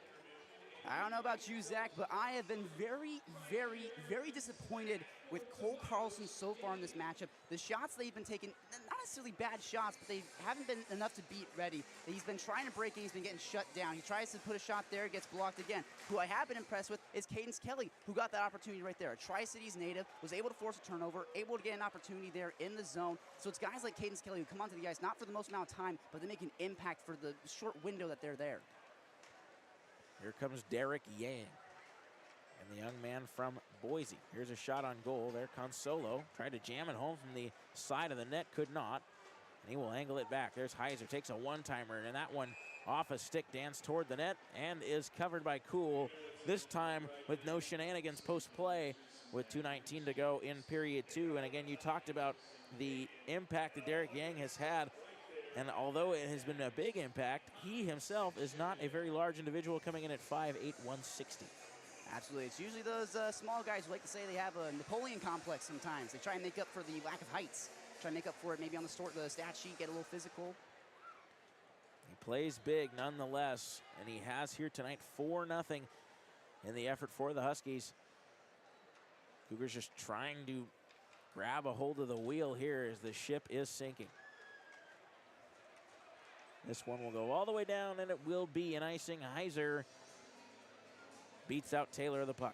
I don't know about you, Zach, but I have been very, very, very disappointed with Cole Carlson so far in this matchup. The shots they've been taking, not necessarily bad shots, but they haven't been enough to beat Reddy. He's been trying to break in, he's been getting shut down. He tries to put a shot there, gets blocked again. Who I have been impressed with is Cadence Kelly, who got that opportunity right there. A Tri-Cities native, was able to force a turnover, able to get an opportunity there in the zone. So it's guys like Cadence Kelly who come onto the ice, not for the most amount of time, but they make an impact for the short window that they're there. Here comes Derek Yang, and the young man from Boise. Here's a shot on goal. There comes Solo. Tried to jam it home from the side of the net, could not. And he will angle it back. There's Heiser, takes a one-timer, and that one off a stick, dance toward the net, and is covered by Cool. This time with no shenanigans post-play with 2:19 to go in period 2. And again, you talked about the impact that Derek Yang has had. And although it has been a big impact, he himself is not a very large individual, coming in at 5'8", 160. Absolutely. It's usually those small guys who like to say they have a Napoleon complex sometimes. They try and make up for the lack of heights. Try and make up for it maybe on the stat sheet, get a little physical. He plays big nonetheless, and he has here tonight 4-0 in the effort for the Huskies. Cougars just trying to grab a hold of the wheel here as the ship is sinking. This one will go all the way down, and it will be an icing. Heiser beats out Taylor of the puck.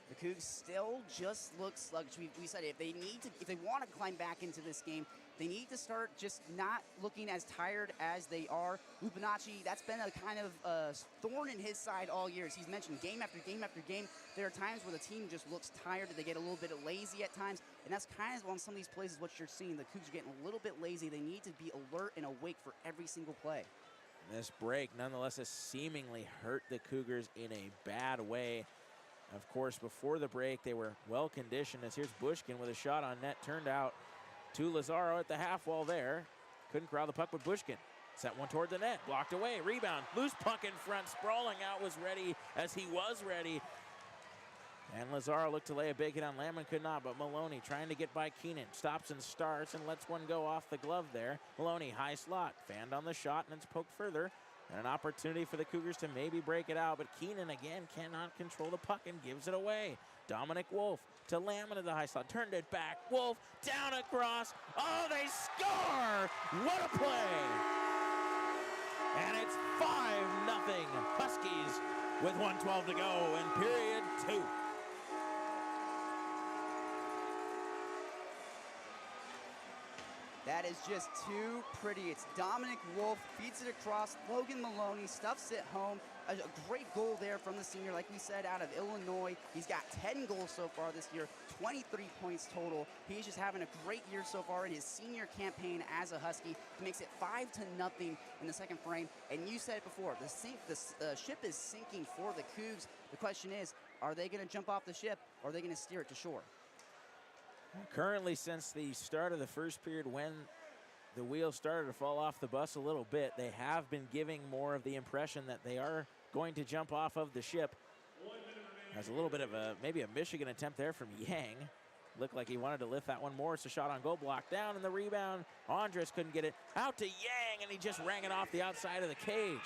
The Cougs still just look sluggish. We said if they want to climb back into this game, they need to start just not looking as tired as they are. Lupinacci, that's been a kind of thorn in his side all year. As he's mentioned, game after game after game, there are times where the team just looks tired. They get a little bit lazy at times, and that's kind of on some of these plays is what you're seeing. The Cougs are getting a little bit lazy. They need to be alert and awake for every single play. This break, nonetheless, has seemingly hurt the Cougars in a bad way. Of course, before the break, they were well conditioned. As here's Bushkin with a shot on net, turned out to Lazaro at the half wall there. Couldn't corral the puck with Bushkin. Set one toward the net, blocked away, rebound, loose puck in front, sprawling out, was ready as he was ready. And Lazaro looked to lay a big hit on Lamb and could not, but Maloney trying to get by Keenan, stops and starts and lets one go off the glove there. Maloney, high slot, fanned on the shot, and it's poked further. And an opportunity for the Cougars to maybe break it out, but Keenan again cannot control the puck and gives it away. Dominic Wolf to Lamb into the high slot, turned it back. Wolf down across. Oh, they score! What a play! And it's 5-0 Huskies with 1:12 to go in period 2. That is just too pretty. It's Dominic Wolf, feeds it across. Logan Maloney stuffs it home. A great goal there from the senior, like we said, out of Illinois. He's got 10 goals so far this year, 23 points total. He's just having a great year so far in his senior campaign as a Husky. He makes it 5-0 in the second frame. And you said it before, the ship is sinking for the Cougs. The question is, are they going to jump off the ship, or are they going to steer it to shore? Currently, since the start of the first period, when the wheels started to fall off the bus a little bit, they have been giving more of the impression that they are going to jump off of the ship. There's a little bit of maybe a Michigan attempt there from Yang. Looked like he wanted to lift that one more. It's a shot on goal, blocked down, and the rebound. Andres couldn't get it out to Yang, and he just rang it off the outside of the cage.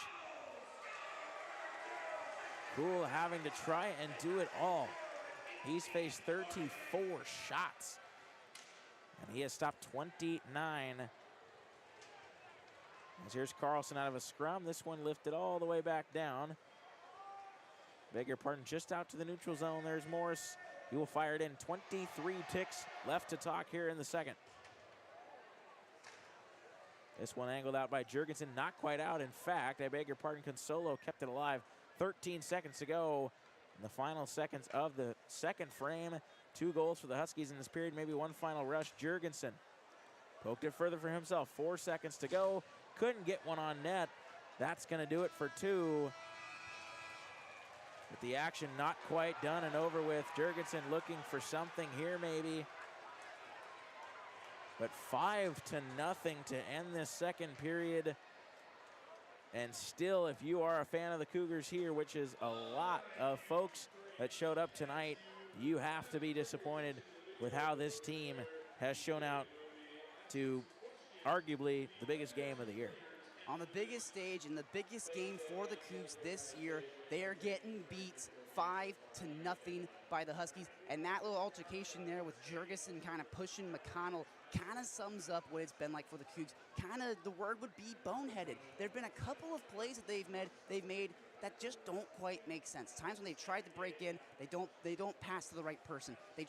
Cool having to try and do it all. He's faced 34 shots, and he has stopped 29. As here's Carlson out of a scrum. This one lifted all the way back down. Beg your pardon, just out to the neutral zone. There's Morris. He will fire it in. 23 ticks left to talk here in the second. This one angled out by Jurgensen, not quite out. In fact, I beg your pardon, Consolo kept it alive. 13 seconds to go. In the final seconds of the second frame, 2 goals for the Huskies in this period, maybe one final rush. Jurgensen poked it further for himself. 4 seconds to go. Couldn't get one on net. That's going to do it for 2. But the action not quite done and over with. Jurgensen looking for something here maybe. But 5-0 to end this second period. And still, if you are a fan of the Cougars here, which is a lot of folks that showed up tonight, you have to be disappointed with how this team has shown out to arguably the biggest game of the year. On the biggest stage and the biggest game for the Cougs this year, they are getting beat 5-0 by the Huskies. And that little altercation there with Jurgensen kind of pushing McConnell kind of sums up what it's been like for the Cougs. Kind of the word would be boneheaded. There have been a couple of plays that they've made that just don't quite make sense. Times when they've tried to break in, they don't pass to the right person. They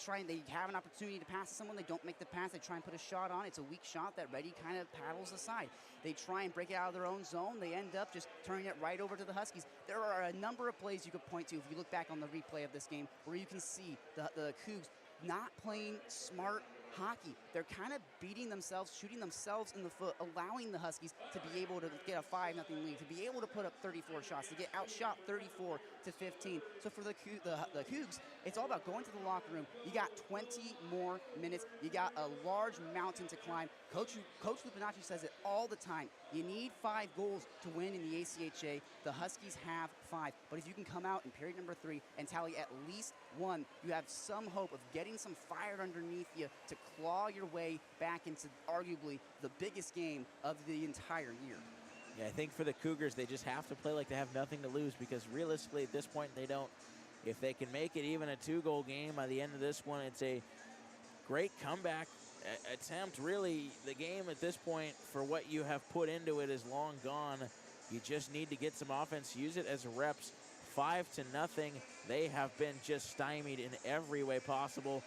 have an opportunity to pass to someone, they don't make the pass, they try and put a shot on. It's a weak shot that Reddy kind of paddles aside. They try and break it out of their own zone, they end up just turning it right over to the Huskies. There are a number of plays you could point to if you look back on the replay of this game where you can see the Cougs not playing smart hockey. They're kind of beating themselves, shooting themselves in the foot, allowing the Huskies to be able to get a 5-0 lead, to be able to put up 34 shots, to get outshot 34-15. So for the Cougs, it's all about going to the locker room. You got 20 more minutes. You got a large mountain to climb. Coach Lupinacci says it all the time. You need 5 goals to win in the ACHA. The Huskies have 5. But if you can come out in period number 3 and tally at least 1, you have some hope of getting some fire underneath you to claw your way back into arguably the biggest game of the entire year. Yeah, I think for the Cougars, they just have to play like they have nothing to lose, because realistically at this point they don't. If they can make it even a 2-goal game by the end of this one, it's a great comeback attempt. Really, the game at this point, for what you have put into it, is long gone. You just need to get some offense, use it as reps. 5-0. They have been just stymied in every way possible.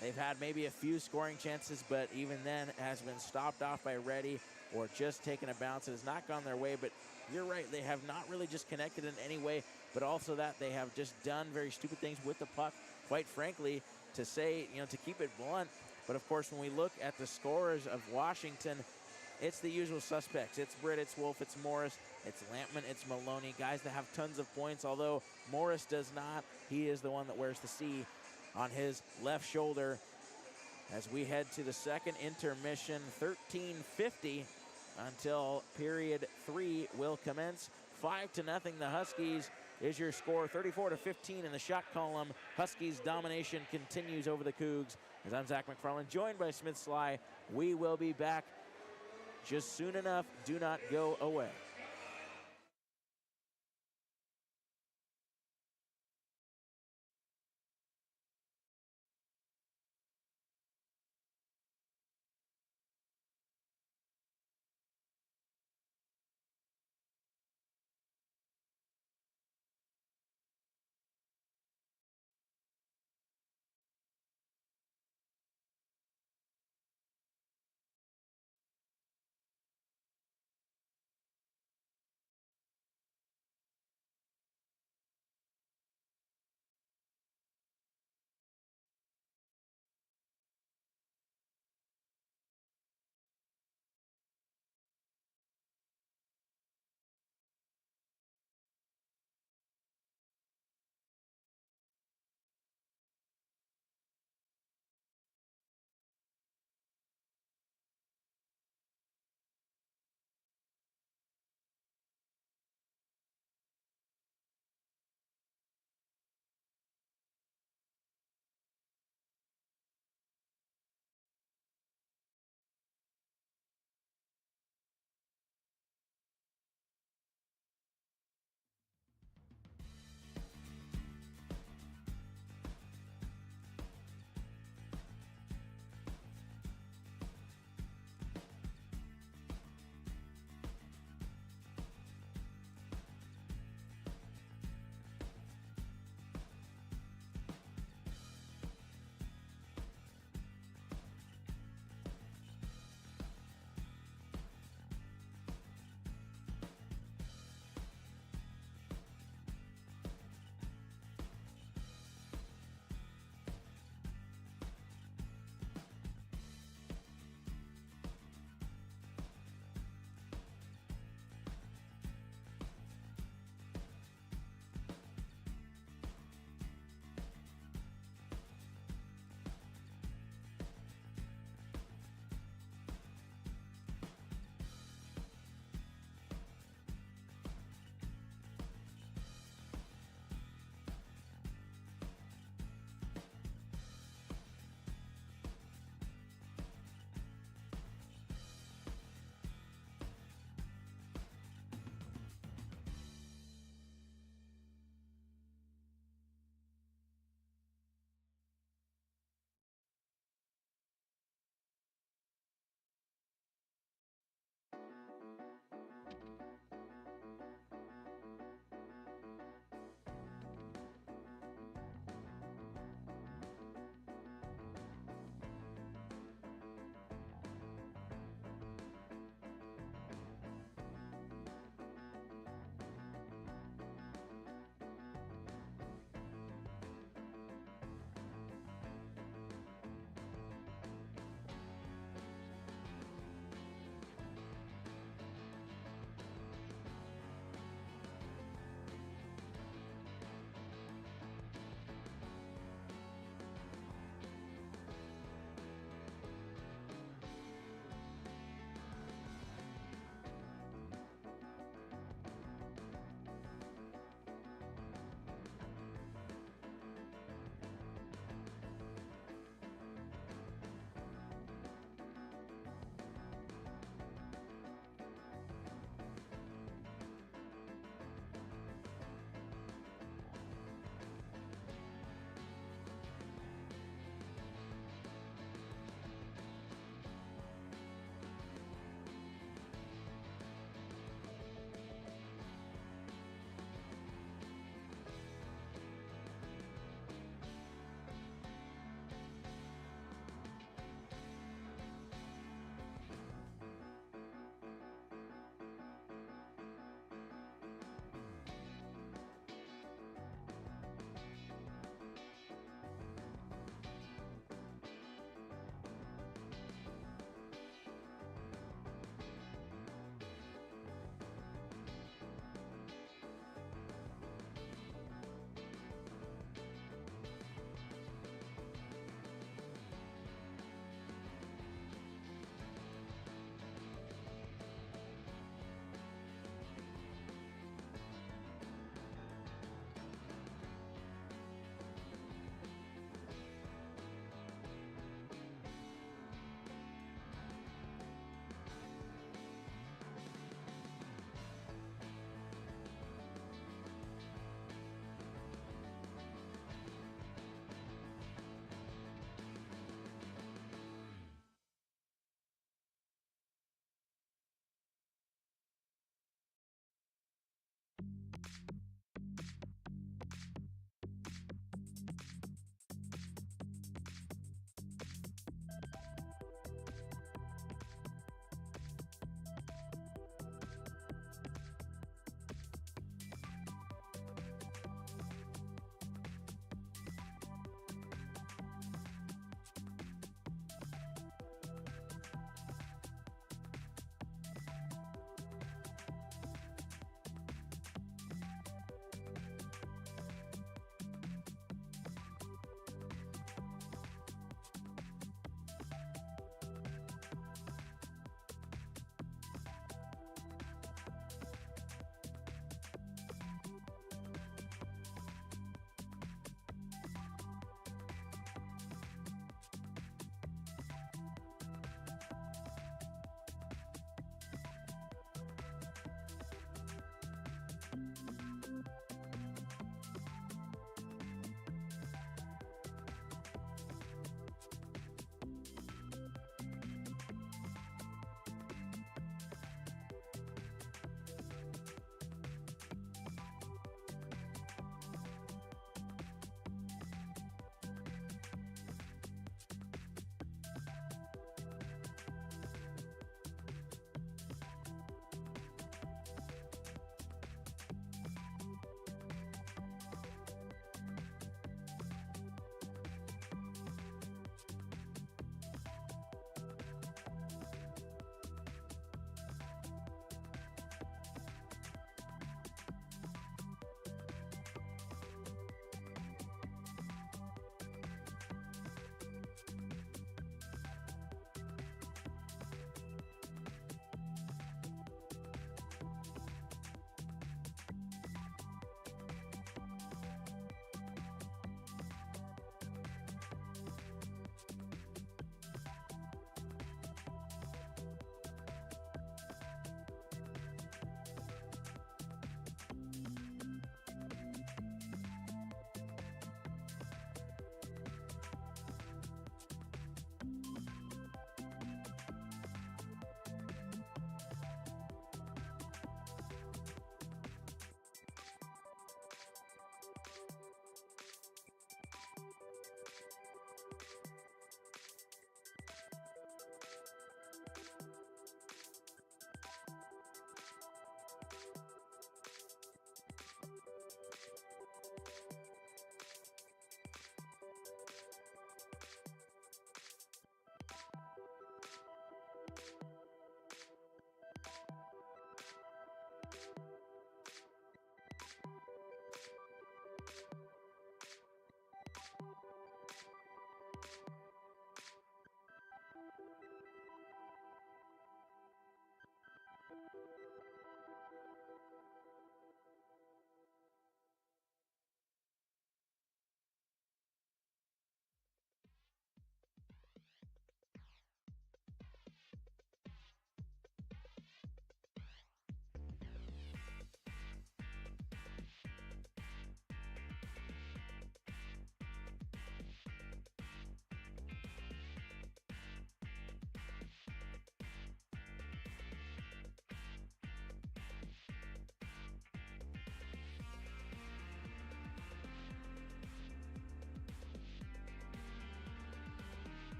They've had maybe a few scoring chances, but even then it has been stopped off by Reddy or just taken a bounce. It has not gone their way, but you're right. They have not really just connected in any way, but also that they have just done very stupid things with the puck, quite frankly, to say, to keep it blunt. But of course, when we look at the scorers of Washington, it's the usual suspects. It's Britt, it's Wolf, it's Morris, it's Lampman, it's Maloney, guys that have tons of points, although Morris does not. He is the one that wears the C on his left shoulder. As we head to the second intermission, 13:50 until period 3 will commence. 5-0, the Huskies is your score. 34-15 in the shot column. Huskies domination continues over the Cougs. As I'm Zach McFarland, joined by Smith Sly. We will be back just soon enough. Do not go away.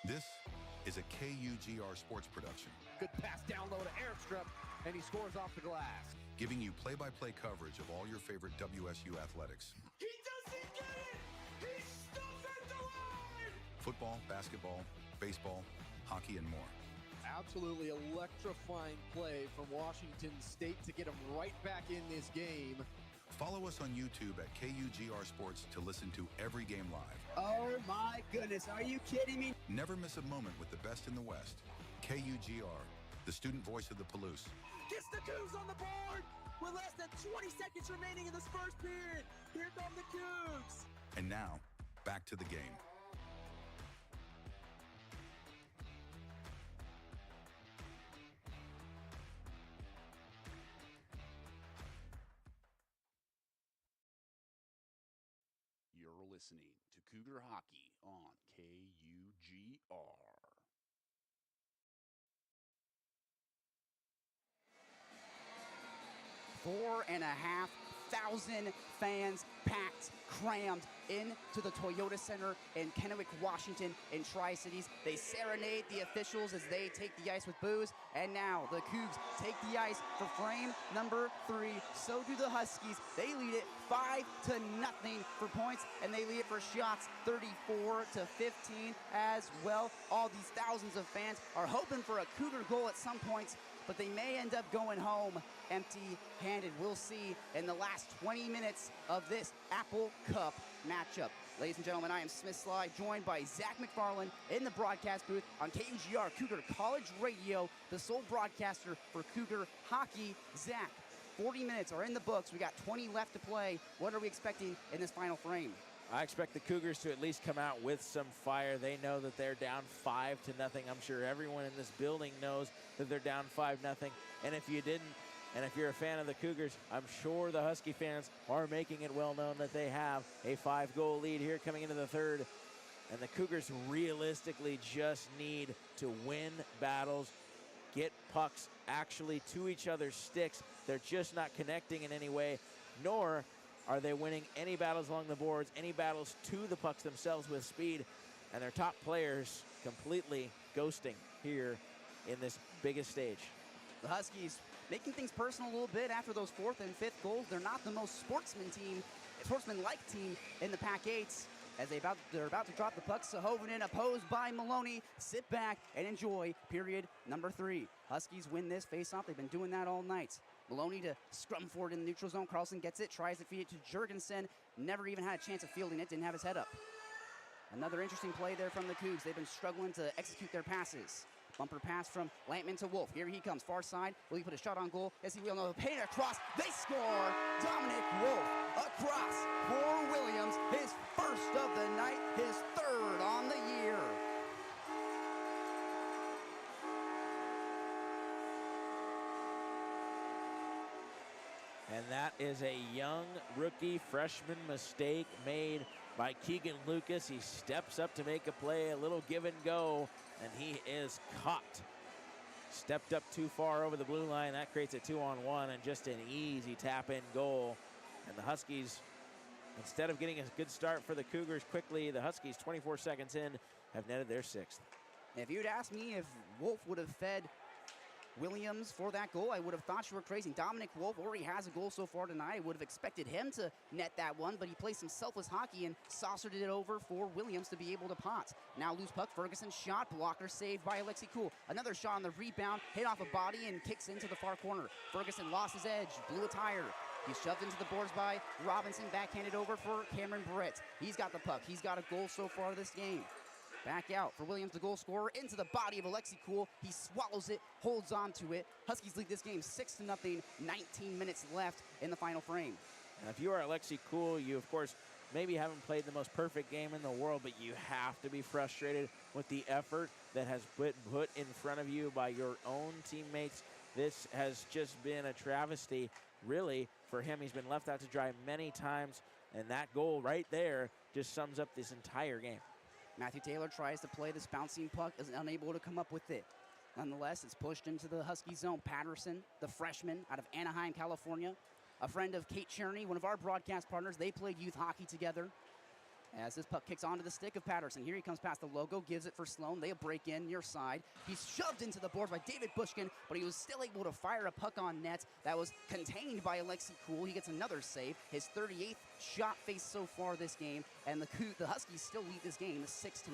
This is a KUGR sports production, Good pass down low to Airstrip, and he scores off the glass. giving you play-by-play coverage of all your favorite WSU athletics. He doesn't get it! He stops at the line! Football, basketball, baseball, hockey, and more. Absolutely electrifying play from Washington State to get him right back in this game. Follow us on YouTube at KUGR Sports to listen to every game live. Oh my goodness, are you kidding me? Never miss a moment with the best in the West. KUGR, the student voice of the Palouse. Gets the Cougs on the board with less than 20 seconds remaining in this first period. Here come the Cougs. And now, back to the game. You're listening to Cougar Hockey on KUGR. 4,500 fans packed, crammed into the Toyota Center in Kennewick, Washington, in Tri-Cities. They serenade the officials as they take the ice with boos. And now the Cougs take the ice for frame number 3. So do the Huskies. They lead it 5-0 for points, and they lead it for shots 34-15 as well. All these thousands of fans are hoping for a Cougar goal at some points, but they may end up going home empty-handed. We'll see in the last 20 minutes of this Apple Cup matchup. Ladies and gentlemen, I am Smith Sly, joined by Zach McFarland in the broadcast booth on KUGR Cougar College Radio, the sole broadcaster for Cougar Hockey. Zach, 40 minutes are in the books. We got 20 left to play. What are we expecting in this final frame? I expect the Cougars to at least come out with some fire. They know that they're down 5-0. I'm sure everyone in this building knows that they're down 5-0. And if you didn't, and if you're a fan of the Cougars, I'm sure the Husky fans are making it well known that they have a 5-goal lead here coming into the third. And the Cougars realistically just need to win battles, get pucks actually to each other's sticks. They're just not connecting in any way, nor are they winning any battles along the boards, any battles to the pucks themselves with speed, and their top players completely ghosting here in this biggest stage. The Huskies making things personal a little bit after those 4th and 5th goals. They're not the most sportsman-like team in the Pac-8s. As they're about to drop the puck, Sahovinen opposed by Maloney. Sit back and enjoy period number 3. Huskies win this face-off. They've been doing that all night. Maloney to scrum forward in the neutral zone. Carlson gets it, tries to feed it to Jurgensen. Never even had a chance of fielding it, didn't have his head up. Another interesting play there from the Cougs. They've been struggling to execute their passes. Bumper pass from Lampman to Wolf. Here he comes, far side. Will he put a shot on goal? Yes, he will. No, paint across. They score. Dominic Wolf across for Williams. His first of the night, his 3rd on the year. And that is a young rookie freshman mistake made by Keegan Lucas. He steps up to make a play, a little give and go, and he is caught. Stepped up too far over the blue line. That creates a 2-on-1 and just an easy tap-in goal. And the Huskies, instead of getting a good start for the Cougars quickly, the Huskies, 24 seconds in, have netted their 6th. If you'd asked me if Wolf would have fed Williams for that goal, I would have thought you were crazy. Dominic Wolf already has a goal so far tonight. I would have expected him to net that one, but he played some selfless hockey and saucered it over for Williams to be able to pot. Now loose puck, Ferguson shot, blocker saved by Alexi Kuhl. Another shot on the rebound, hit off a body and kicks into the far corner. Ferguson lost his edge, blew a tire. He's shoved into the boards by Robinson, backhanded over for Cameron Britt. He's got the puck. He's got a goal so far this game. Back out for Williams, the goal scorer, into the body of Alexi Kuhl. He swallows it, holds on to it. Huskies lead this game 6-0, 19 minutes left in the final frame. Now, if you are Alexi Kuhl, you, of course, maybe haven't played the most perfect game in the world, but you have to be frustrated with the effort that has been put in front of you by your own teammates. This has just been a travesty, really, for him. He's been left out to dry many times, and that goal right there just sums up this entire game. Matthew Taylor tries to play this bouncing puck, is unable to come up with it. Nonetheless, it's pushed into the Husky zone. Patterson, the freshman out of Anaheim, California, a friend of Kate Cherney, one of our broadcast partners. They played youth hockey together. As this puck kicks onto the stick of Patterson. Here he comes past the logo, gives it for Sloan. They break in near side. He's shoved into the boards by David Bushkin, but he was still able to fire a puck on net that was contained by Alexi Cool. He gets another save, his 38th shot faced so far this game, and the Huskies still lead this game 6-0.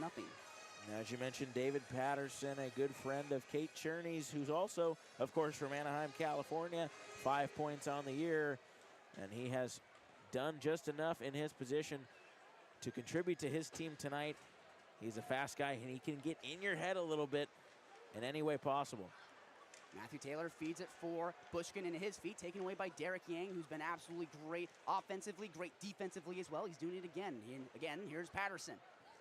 As you mentioned, David Patterson, a good friend of Kate Cherney's, who's also, of course, from Anaheim, California. 5 points on the year, and he has done just enough in his position to contribute to his team tonight. He's a fast guy, and he can get in your head a little bit in any way possible. Matthew Taylor feeds it for Bushkin into his feet, taken away by Derek Yang, who's been absolutely great offensively, great defensively as well. He's doing it again. And again, here's Patterson.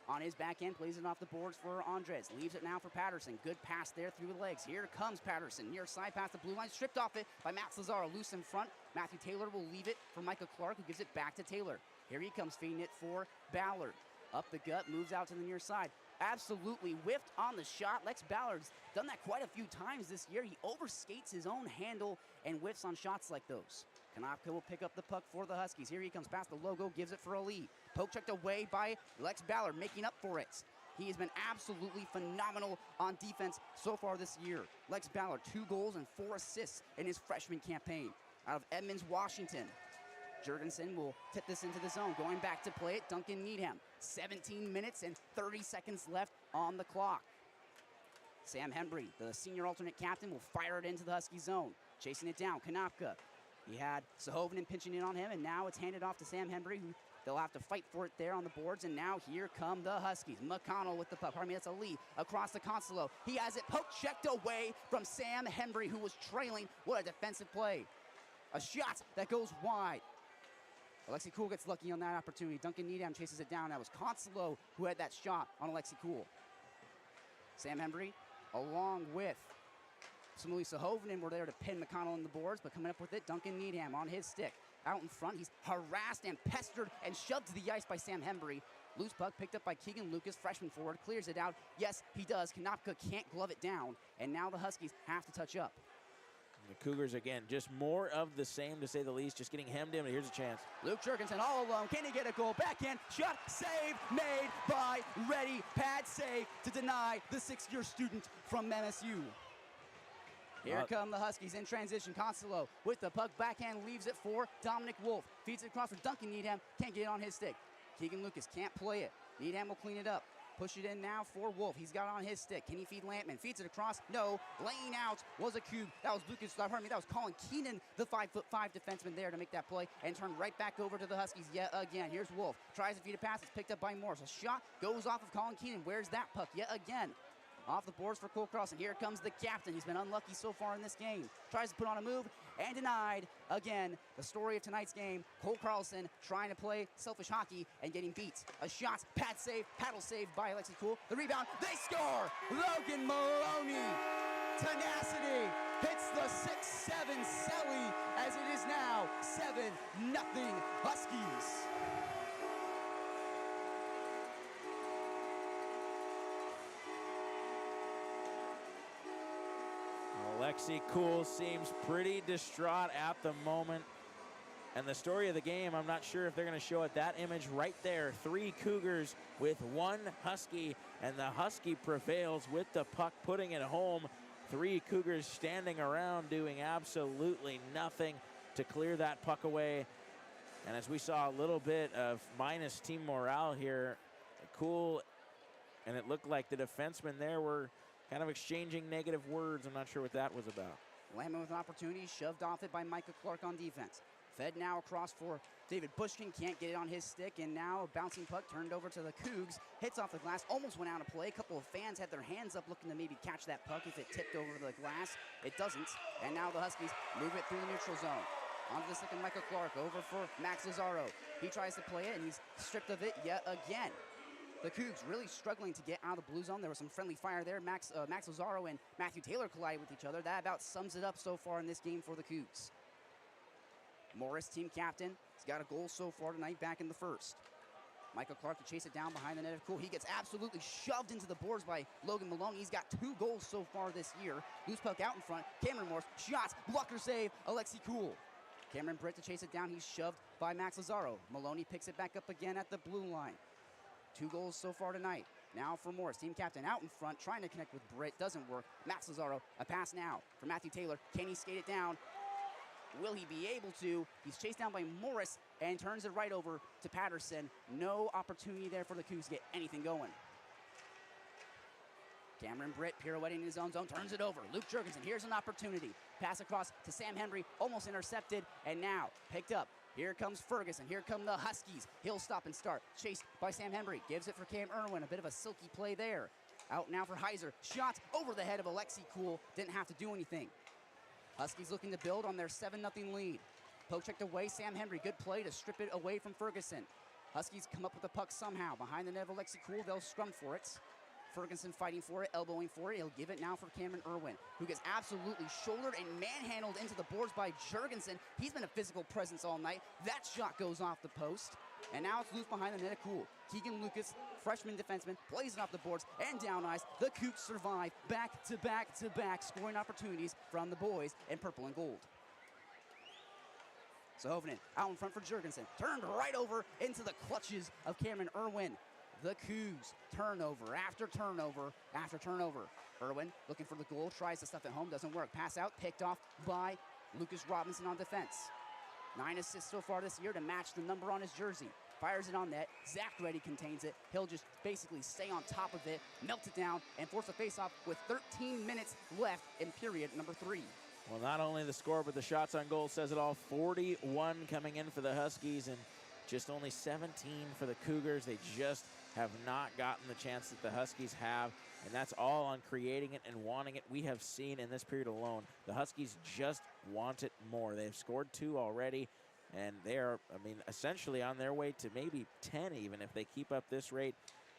On his backhand, plays it off the boards for Andres. Leaves it now for Patterson. Good pass there through the legs. Here comes Patterson. Near side past the blue line. Stripped off it by Max Lazaro. Loose in front. Matthew Taylor will leave it for Micah Clark, who gives it back to Taylor. Here he comes, feeding it for Ballard. Up the gut, moves out to the near side. Absolutely whiffed on the shot. Lex Ballard's done that quite a few times this year. He overskates his own handle and whiffs on shots like those. Konopka will pick up the puck for the Huskies. Here he comes past the logo, gives it for Ali. Poke checked away by Lex Ballard, making up for it. He has been absolutely phenomenal on defense so far this year. Lex Ballard, 2 goals and 4 assists in his freshman campaign. Out of Edmonds, Washington. Jurgensen will tip this into the zone. Going back to play it, Duncan Needham. 17 minutes and 30 seconds left on the clock. Sam Hembry, the senior alternate captain, will fire it into the Husky zone. Chasing it down, Konopka. He had Sahovinen pinching in on him, and now it's handed off to Sam Hembry, who they'll have to fight for it there on the boards, and now here come the Huskies. McConnell with the puck. Pardon me, that's Ali across the Consolo. He has it poke checked away from Sam Hembry, who was trailing. What a defensive play. A shot that goes wide. Alexi Cool gets lucky on that opportunity. Duncan Needham chases it down. That was Consolo who had that shot on Alexi Cool. Sam Hembry, along with Samuli Sahovinen, were there to pin McConnell on the boards, but coming up with it, Duncan Needham on his stick. Out in front, he's harassed and pestered and shoved to the ice by Sam Hembry. Loose puck picked up by Keegan Lucas, freshman forward, clears it out. Yes, he does. Konopka can't glove it down, and now the Huskies have to touch up. The Cougars, again, just more of the same, to say the least, just getting hemmed in, but here's a chance. Luke Jurgensen all alone. Can he get a goal? Backhand shot, save made by Reddy. Pad save to deny the 6-year student from MSU. Here come the Huskies in transition. Consolo with the puck, backhand leaves it for Dominic Wolf. Feeds it across for Duncan Needham. Can't get it on his stick. Keegan Lucas can't play it. Needham will clean it up. Push it in now for Wolf. He's got it on his stick. Can he feed Lampman? Feeds it across. No. Laying out was a cube. That was Lucas. Pardon me. That was Colin Keenan, the 5'5" defenseman there to make that play and turn right back over to the Huskies yet again. Here's Wolf. Tries to feed a pass. It's picked up by Morris. A shot goes off of Colin Keenan. Where's that puck yet again? Off the boards for Cole Carlson. Here comes the captain. He's been unlucky so far in this game. Tries to put on a move and denied. Again, the story of tonight's game. Cole Carlson trying to play selfish hockey and getting beat. A shot, pad save, paddle save by Alexi Cool. The rebound, they score! Logan Maloney. Tenacity hits the 6-7 Selly as it is now 7-0 Huskies. Alexi Cool seems pretty distraught at the moment. And the story of the game, I'm not sure if they're going to show it. That image right there, 3 Cougars with 1 Husky, and the Husky prevails with the puck, putting it home. 3 Cougars standing around doing absolutely nothing to clear that puck away. And as we saw a little bit of minus team morale here, Cool, and it looked like the defensemen there were kind of exchanging negative words. I'm not sure what that was about. Lamb with an opportunity, shoved off it by Micah Clark on defense. Fed now across for David Bushkin, can't get it on his stick, and now a bouncing puck turned over to the Cougs. Hits off the glass, almost went out of play. A couple of fans had their hands up looking to maybe catch that puck if it tipped over the glass. It doesn't, and now the Huskies move it through the neutral zone. Onto the second, Micah Clark, over for Max Lazaro. He tries to play it, and he's stripped of it yet again. The Cougs really struggling to get out of the blue zone. There was some friendly fire there. Max Lazaro and Matthew Taylor collided with each other. That about sums it up so far in this game for the Cougs. Morris, team captain, has got a goal so far tonight back in the first. Michael Clark to chase it down behind the net of Cool. He gets absolutely shoved into the boards by Logan Maloney. He's got 2 goals so far this year. Loose puck out in front. Cameron Morris, shots, blocker save, Alexi Cool. Cameron Britt to chase it down. He's shoved by Max Lazaro. Maloney picks it back up again at the blue line. 2 goals so far tonight. Now for Morris, team captain out in front, trying to connect with Britt. Doesn't work. Max Lazaro, a pass now for Matthew Taylor. Can he skate it down? Will he be able to? He's chased down by Morris and turns it right over to Patterson. No opportunity there for the Cougs to get anything going. Cameron Britt pirouetting in his own zone, turns it over. Luke Jurgensen, here's an opportunity. Pass across to Sam Henry, almost intercepted, and now picked up. Here comes Ferguson, here come the Huskies. He'll stop and start, chased by Sam Henry. Gives it for Cam Irwin, a bit of a silky play there. Out now for Heiser, shots over the head of Alexi Cool, didn't have to do anything. Huskies looking to build on their 7-0 lead. Poke checked away, Sam Henry, good play to strip it away from Ferguson. Huskies come up with the puck somehow. Behind the net of Alexi Cool, they'll scrum for it. Ferguson fighting for it, elbowing for it. He'll give it now for Cameron Irwin, who gets absolutely shouldered and manhandled into the boards by Jurgensen. He's been a physical presence all night. That shot goes off the post. And now it's loose behind the net of Cool. Keegan Lucas, freshman defenseman, plays it off the boards and down ice. The Cougs survive back-to-back scoring opportunities from the boys in purple and gold. So Hovinen out in front for Jurgensen. Turned right over into the clutches of Cameron Irwin. The Cougs, turnover after turnover after turnover. Irwin looking for the goal, tries to stuff it home, doesn't work. Pass out, picked off by Lucas Robinson on defense. 9 assists so far this year to match the number on his jersey. Fires it on net. Zach Reddy contains it. He'll just basically stay on top of it, melt it down, and force a face-off with 13 minutes left in period number 3. Well, not only the score, but the shots on goal says it all. 41 coming in for the Huskies and just only 17 for the Cougars. They just have not gotten the chance that the Huskies have, and that's all on creating it and wanting it. We have seen in this period alone, the Huskies just want it more. They've scored 2 already, and they are, essentially on their way to maybe 10 even if they keep up this rate.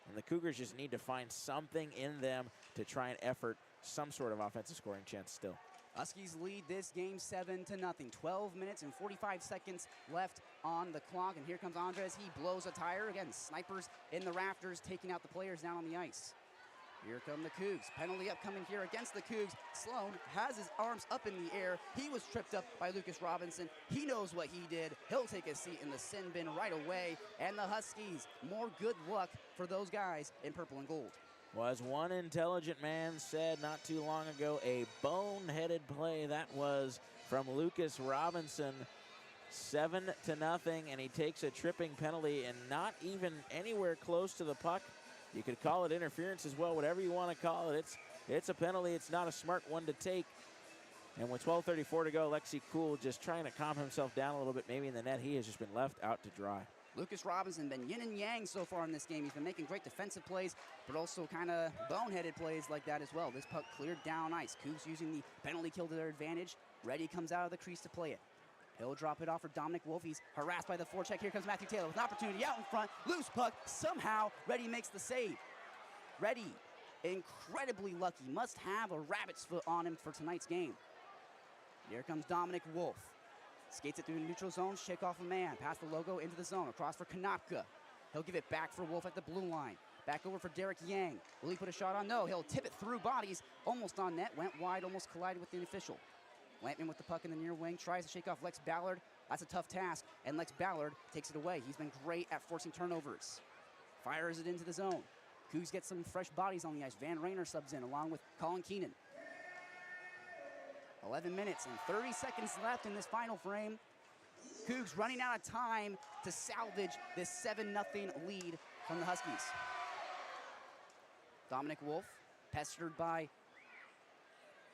And the Cougars just need to find something in them to try and effort some sort of offensive scoring chance still. Huskies lead this game 7-0. 12 minutes and 45 seconds left on the clock. And here comes Andres. He blows a tire. Again, snipers in the rafters, taking out the players down on the ice. Here come the Cougs. Penalty upcoming here against the Cougs. Sloan has his arms up in the air. He was tripped up by Lucas Robinson. He knows what he did. He'll take a seat in the sin bin right away. And the Huskies, more good luck for those guys in purple and gold. Well, as one intelligent man said not too long ago, a boneheaded play that was from Lucas Robinson. 7-0, and he takes a tripping penalty and not even anywhere close to the puck. You could call it interference as well, whatever you want to call it. It's a penalty. It's not a smart one to take. And with 12:34 to go, Lexi Cool just trying to calm himself down a little bit, maybe in the net. He has just been left out to dry. Lucas Robinson been yin and yang so far in this game. He's been making great defensive plays, but also kind of boneheaded plays like that as well. This puck cleared down ice. Cougs using the penalty kill to their advantage. Reddy comes out of the crease to play it. He'll drop it off for Dominic Wolf. He's harassed by the forecheck. Here comes Matthew Taylor with an opportunity out in front. Loose puck. Somehow, Reddy makes the save. Reddy, incredibly lucky. Must have a rabbit's foot on him for tonight's game. Here comes Dominic Wolf. Skates it through the neutral zone, shake off a man. Past the logo into the zone, across for Konopka. He'll give it back for Wolf at the blue line. Back over for Derek Yang. Will he put a shot on? No, he'll tip it through bodies. Almost on net, went wide, almost collided with the official. Lampman with the puck in the near wing, tries to shake off Lex Ballard. That's a tough task, and Lex Ballard takes it away. He's been great at forcing turnovers. Fires it into the zone. Cougs get some fresh bodies on the ice. Van Rayner subs in along with Colin Keenan. 11 minutes and 30 seconds left in this final frame. Cougs running out of time to salvage this 7-0 lead from the Huskies. Dominic Wolf, pestered by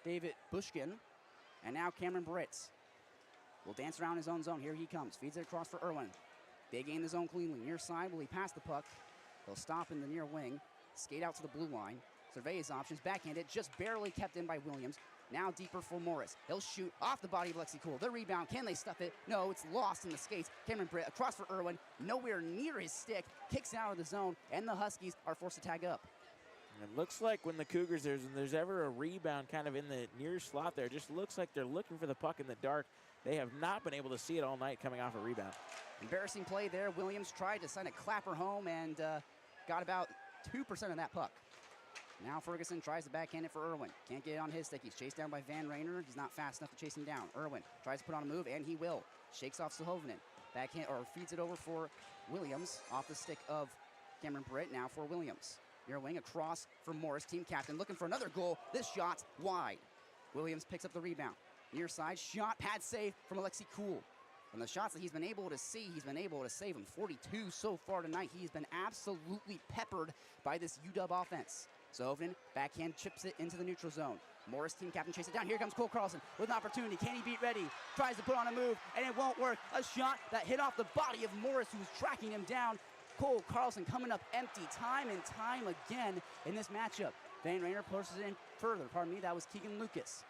David Bushkin, and now Cameron Britz will dance around his own zone. Here he comes, feeds it across for Irwin. They gain the zone cleanly. Near side, will he pass the puck? He'll stop in the near wing, skate out to the blue line, survey his options, backhand it, just barely kept in by Williams. Now deeper for Morris. He'll shoot off the body of Lexi Cool. The rebound, can they stuff it? No, it's lost in the skates. Cameron Britt across for Irwin, nowhere near his stick, kicks out of the zone, and the Huskies are forced to tag up. And it looks like when the Cougars, there's ever a rebound kind of in the near slot there, it just looks like they're looking for the puck in the dark. They have not been able to see it all night coming off a rebound. Embarrassing play there. Williams tried to send a clapper home and got about 2% of that puck. Now Ferguson tries to backhand it for Irwin. Can't get it on his stick. He's chased down by Van Rayner. He's not fast enough to chase him down. Irwin tries to put on a move, and he will. Shakes off Sahovinen. Backhand, or feeds it over for Williams off the stick of Cameron Britt now for Williams. Near wing across for Morris, team captain, looking for another goal. This shot's wide. Williams picks up the rebound. Near side shot, pad save from Alexi Cool. From the shots that he's been able to see, he's been able to save them. 42 so far tonight. He's been absolutely peppered by this UW offense. Zoven backhand chips it into the neutral zone. Morris, team captain, chases it down. Here comes Cole Carlson with an opportunity. Can he beat Reddy? Tries to put on a move, and it won't work. A shot that hit off the body of Morris, who was tracking him down. Cole Carlson coming up empty time and time again in this matchup. Van Rayner pushes it in further. Pardon me, that was Keegan Lucas.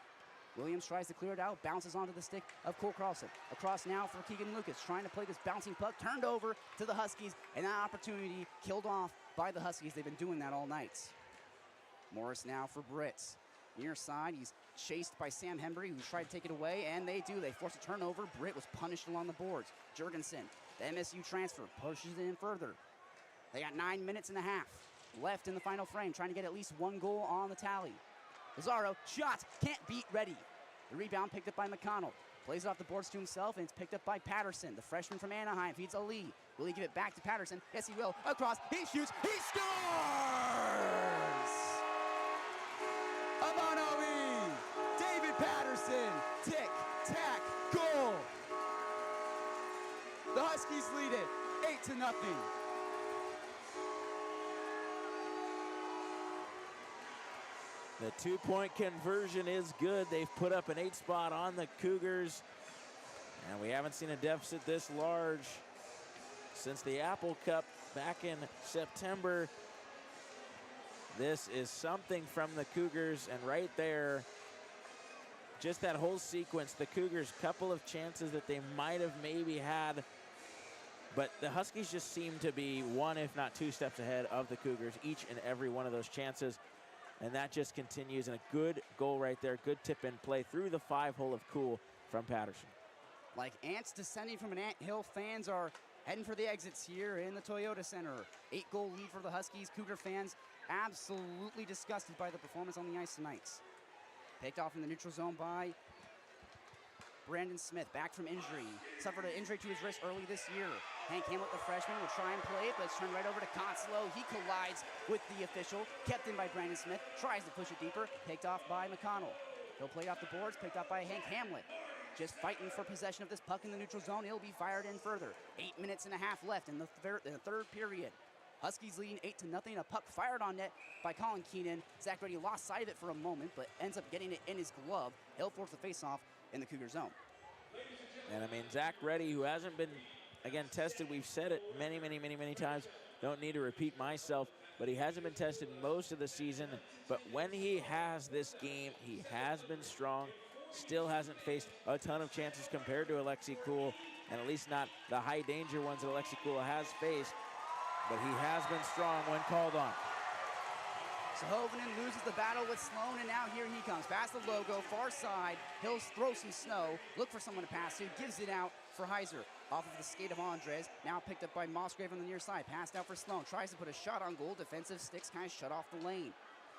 Williams tries to clear it out, bounces onto the stick of Cole Carlson. Across now for Keegan Lucas, trying to play this bouncing puck, turned over to the Huskies, and that opportunity killed off by the Huskies. They've been doing that all night. Morris now for Britt. Near side, he's chased by Sam Hembry, who tried to take it away, and they do. They force a turnover. Britt was punished along the boards. Jurgensen, the MSU transfer, pushes it in further. They got 9 minutes and a half left in the final frame, trying to get at least one goal on the tally. Lazaro, shot, can't beat Reddy. The rebound picked up by McConnell. Plays it off the boards to himself, and it's picked up by Patterson. The freshman from Anaheim feeds Ali. Will he give it back to Patterson? Yes, he will. Across, he shoots, he scores! Amanowi, David Patterson, tick, tack, goal. The Huskies lead it 8-0. The two-point conversion is good. They've put up an 8 spot on the Cougars. And we haven't seen a deficit this large since the Apple Cup back in September. This is something from the Cougars, and right there, just that whole sequence, the Cougars, couple of chances that they might have maybe had, but the Huskies just seem to be one, if not 2 steps ahead of the Cougars, each and every one of those chances. And that just continues, and a good goal right there, good tip-in play through the 5-hole of Cool from Patterson. Like ants descending from an anthill, fans are heading for the exits here in the Toyota Center. 8-goal lead for the Huskies. Cougar fans absolutely disgusted by the performance on the ice tonight. Picked off in the neutral zone by Brandon Smith, back from injury. Suffered an injury to his wrist early this year. Hank Hamlet, the freshman, will try and play it, but it's turned right over to Conslow. He collides with the official, kept in by Brandon Smith, tries to push it deeper, picked off by McConnell. He'll play it off the boards, picked up by Hank Hamlet. Just fighting for possession of this puck in the neutral zone. He'll be fired in further. 8 minutes and a half left in the third period. Huskies leading 8-0. A puck fired on net by Colin Keenan. Zach Reddy lost sight of it for a moment, but ends up getting it in his glove. He'll force the faceoff in the Cougar zone. And I mean, Zach Reddy, who hasn't been, again, tested, we've said it many times, don't need to repeat myself, but he hasn't been tested most of the season. But when he has this game, he has been strong. Still hasn't faced a ton of chances compared to Alexi Cool, and at least not the high danger ones that Alexi Cool has faced. But he has been strong when called on. So Hovinen loses the battle with Sloan, and now here he comes. Past the logo, far side. He'll throw some snow, look for someone to pass to, gives it out for Heiser. Off of the skate of Andres, now picked up by Musgrave on the near side. Passed out for Sloan, tries to put a shot on goal. Defensive sticks kind of shut off the lane.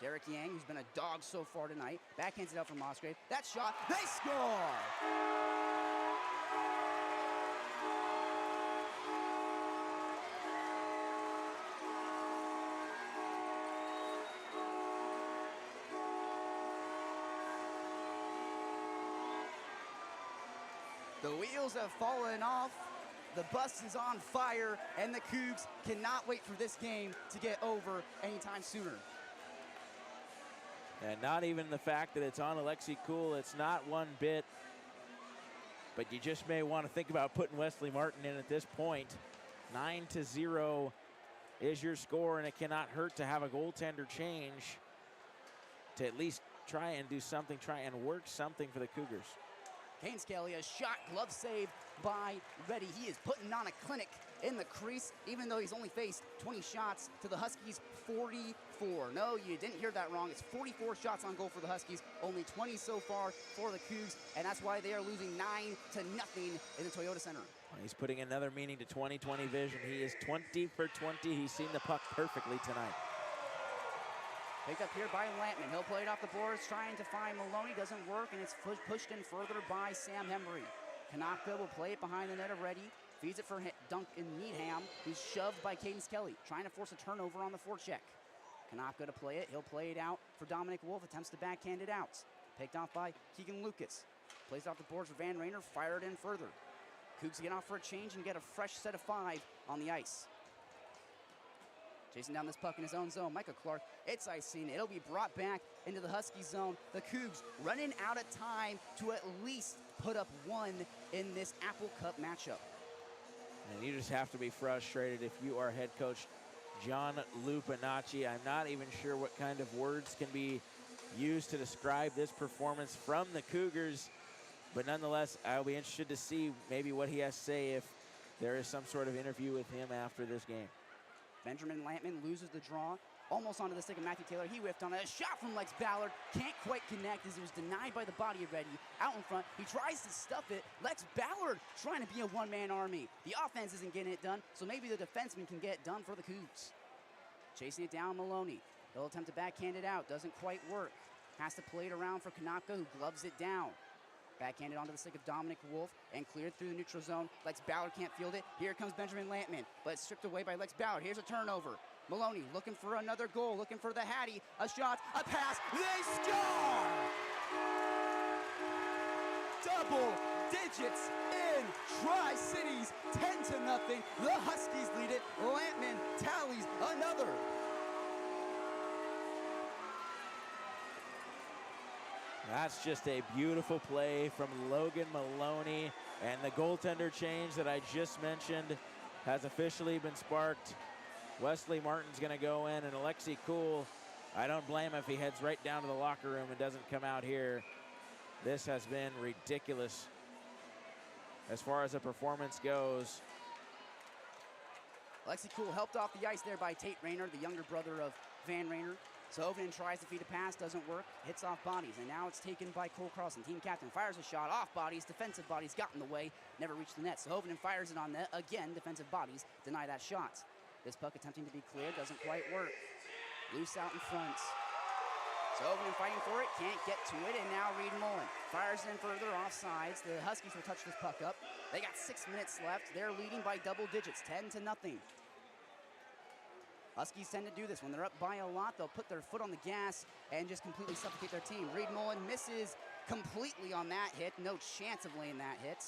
Derek Yang, who's been a dog so far tonight, backhands it out for Musgrave. That shot, they score! The wheels have fallen off, the bus is on fire, and the Cougs cannot wait for this game to get over anytime sooner. And not even the fact that it's on Alexi Cool, it's not one bit. But you just may want to think about putting Wesley Martin in at this point. 9-0 is your score, and it cannot hurt to have a goaltender change to at least try and do something, try and work something for the Cougars. Kane Scalia, shot, glove save by Reddy. He is putting on a clinic in the crease, even though he's only faced 20 shots to the Huskies, 44. No, you didn't hear that wrong. It's 44 shots on goal for the Huskies, only 20 so far for the Cougs, and that's why they are losing 9-0 in the Toyota Center. He's putting another meaning to 20/20 vision. He is 20 for 20. He's seen the puck perfectly tonight. Picked up here by Lampman. He'll play it off the boards, trying to find Maloney. Doesn't work, and it's pushed in further by Sam Hembry. Kanaka will play it behind the net of Reddy. Feeds it for Duncan Needham, who's shoved by Cadence Kelly, trying to force a turnover on the forecheck. Kanopka to play it. He'll play it out for Dominic Wolf, attempts to backhand it out. Picked off by Keegan Lucas. Plays off the boards for Van Rayner, fired in further. Cougs get off for a change and get a fresh set of 5 on the ice. Chasing down this puck in his own zone, Michael Clark, it's icing. It'll be brought back into the Husky zone. The Cougs running out of time to at least put up 1 in this Apple Cup matchup. And you just have to be frustrated if you are head coach John Lupinacci. I'm not even sure what kind of words can be used to describe this performance from the Cougars, but nonetheless, I'll be interested to see maybe what he has to say if there is some sort of interview with him after this game. Benjamin Lampman loses the draw, almost onto the stick of Matthew Taylor. He whiffed on it. A shot from Lex Ballard. Can't quite connect as it was denied by the body of Reddy. Out in front, he tries to stuff it. Lex Ballard trying to be a one-man army. The offense isn't getting it done, so maybe the defenseman can get it done for the Cougs. Chasing it down, Maloney. He'll attempt to backhand it out. Doesn't quite work. Has to play it around for Kanopka, who gloves it down. Backhanded onto the stick of Dominic Wolf and cleared through the neutral zone. Lex Ballard can't field it. Here comes Benjamin Lampman, but it's stripped away by Lex Ballard. Here's a turnover. Maloney looking for another goal, looking for the Hattie. A shot, a pass, they score! Double digits in Tri-Cities, 10-0. The Huskies lead it. Lampman tallies another. That's just a beautiful play from Logan Maloney, and the goaltender change that I just mentioned has officially been sparked. Wesley Martin's going to go in, and Alexi Kuhl, I don't blame him if he heads right down to the locker room and doesn't come out here. This has been ridiculous as far as the performance goes. Alexi Kuhl helped off the ice there by Tate Rayner, the younger brother of Van Rayner. Hovinen tries to feed a pass, doesn't work, hits off bodies, and now it's taken by Cole Carlson. Team captain fires a shot off bodies, defensive bodies got in the way, never reached the net. Hovinen fires it on net, again, defensive bodies deny that shot. This puck attempting to be cleared, doesn't quite work. Loose out in front. Hovinen fighting for it, can't get to it, and now Reed Mullen fires it in further off sides. The Huskies will touch this puck up. They got 6 minutes left. They're leading by double digits, 10-0. Huskies tend to do this. When they're up by a lot, they'll put their foot on the gas and just completely suffocate their team. Reed Mullen misses completely on that hit. No chance of laying that hit.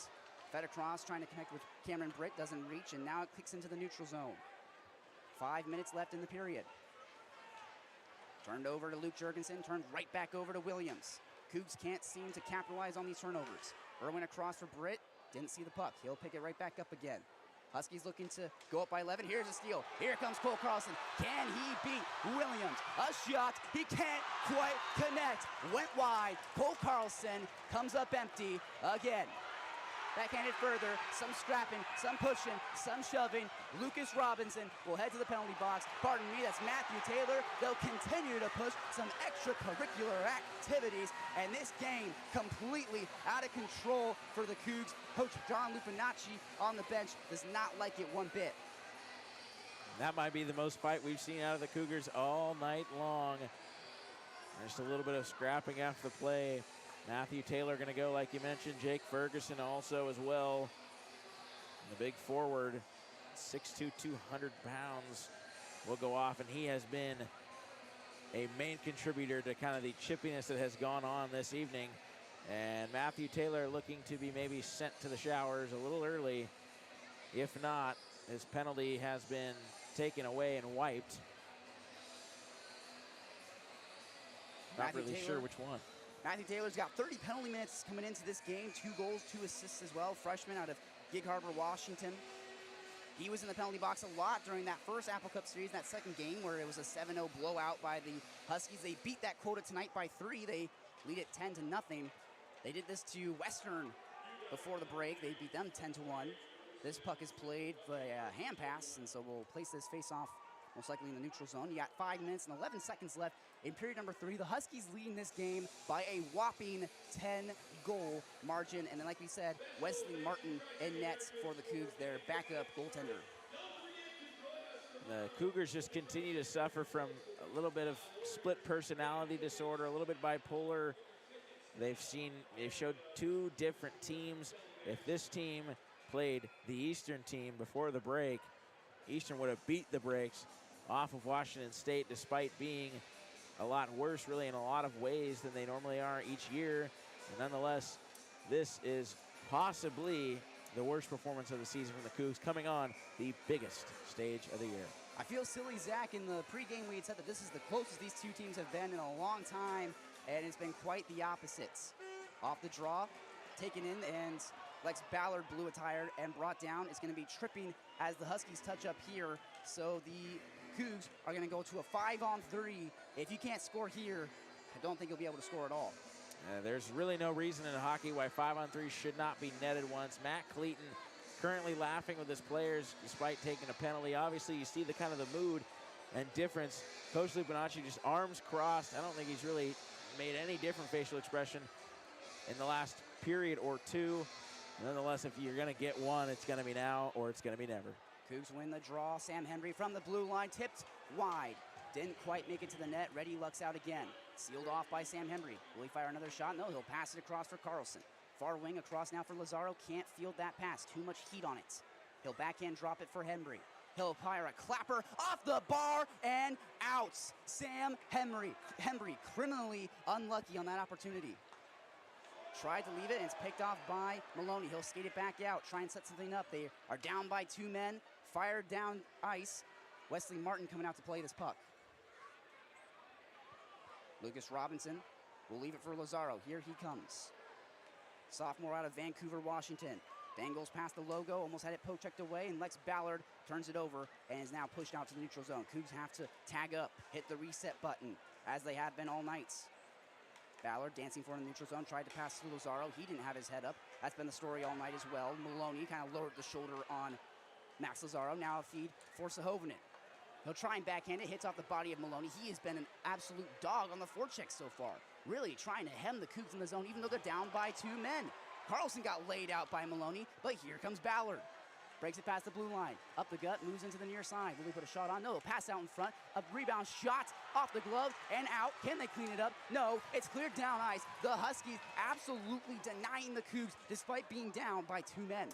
Fed across, trying to connect with Cameron Britt, doesn't reach, and now it kicks into the neutral zone. 5 minutes left in the period. Turned over to Luke Jurgensen, turned right back over to Williams. Cougs can't seem to capitalize on these turnovers. Irwin across for Britt, didn't see the puck. He'll pick it right back up again. Huskies looking to go up by 11. Here's a steal. Here comes Cole Carlson. Can he beat Williams? A shot. He can't quite connect. Went wide. Cole Carlson comes up empty again. Backhanded further. Some scrapping, some pushing, some shoving. Lucas Robinson will head to the penalty box. Pardon me, that's Matthew Taylor. They'll continue to push some extracurricular activities. And this game completely out of control for the Cougs. Coach John Lupinacci on the bench does not like it one bit. That might be the most fight we've seen out of the Cougars all night long. Just a little bit of scrapping after the play. Matthew Taylor going to go, like you mentioned. Jake Ferguson also as well. And the big forward, 6'2", 200 pounds, will go off, and he has been a main contributor to kind of the chippiness that has gone on this evening. And Matthew Taylor looking to be maybe sent to the showers a little early. If not, his penalty has been taken away and wiped. Not really sure which one. Matthew Taylor's got 30 penalty minutes coming into this game. 2 goals, 2 assists as well. Freshman out of Gig Harbor, Washington. He was in the penalty box a lot during that first Apple Cup series, that second game where it was a 7-0 blowout by the Huskies. They beat that quota tonight by 3. They lead it 10-0. They did this to Western before the break. They beat them 10-1. This puck is played by a hand pass, and so we'll place this face-off most likely in the neutral zone. You got 5 minutes and 11 seconds left in period number 3. The Huskies leading this game by a whopping 10-goal margin. And then, like we said, Wesley Martin in nets for the Cougs, their backup goaltender. The Cougars just continue to suffer from a little bit of split personality disorder, a little bit bipolar. They've showed 2 different teams. If this team played the Eastern team before the break, Eastern would have beat the Brakes off of Washington State despite being a lot worse really in a lot of ways than they normally are each year. And nonetheless, this is possibly the worst performance of the season from the Cougs, coming on the biggest stage of the year. I feel silly, Zach. In the pregame, we had said that this is the closest these two teams have been in a long time, and it's been quite the opposites. Off the draw, taken in, and Lex Ballard blew a tire and brought down. It's going to be tripping as the Huskies touch up here. So the Cougs are going to go to a 5-on-3. If you can't score here, I don't think you'll be able to score at all. There's really no reason in hockey why 5-on-3 should not be netted once. Matt Clayton currently laughing with his players despite taking a penalty. Obviously, you see the kind of the mood and difference. Coach Lupinacci just arms crossed. I don't think he's really made any different facial expression in the last period or two. Nonetheless, if you're going to get one, it's going to be now or it's going to be never. Cougs win the draw. Sam Henry from the blue line, tipped wide. Didn't quite make it to the net. Reddy lucks out again. Sealed off by Sam Henry. Will he fire another shot? No, he'll pass it across for Carlson. Far wing across now for Lazaro. Can't field that pass. Too much heat on it. He'll backhand drop it for Henry. He'll fire a clapper off the bar and out. Sam Henry criminally unlucky on that opportunity. Tried to leave it, and it's picked off by Maloney. He'll skate it back out, try and set something up. They are down by 2 men. Fired down ice. Wesley Martin coming out to play this puck. Lucas Robinson will leave it for Lazaro. Here he comes. Sophomore out of Vancouver, Washington. Bengals past the logo, almost had it poke checked away, and Lex Ballard turns it over and is now pushed out to the neutral zone. Cougs have to tag up, hit the reset button, as they have been all night. Ballard dancing for the neutral zone, tried to pass to Lazaro. He didn't have his head up. That's been the story all night as well. Maloney kind of lowered the shoulder on Max Lazaro. Now a feed for Sahovinen. He'll try and backhand it, hits off the body of Maloney. He has been an absolute dog on the forecheck so far. Really trying to hem the Cougs in the zone, even though they're down by 2 men. Carlson got laid out by Maloney, but here comes Ballard. Breaks it past the blue line. Up the gut, moves into the near side. Will he put a shot on? No, pass out in front. A rebound shot off the glove and out. Can they clean it up? No, it's cleared down ice. The Huskies absolutely denying the Cougs despite being down by 2 men.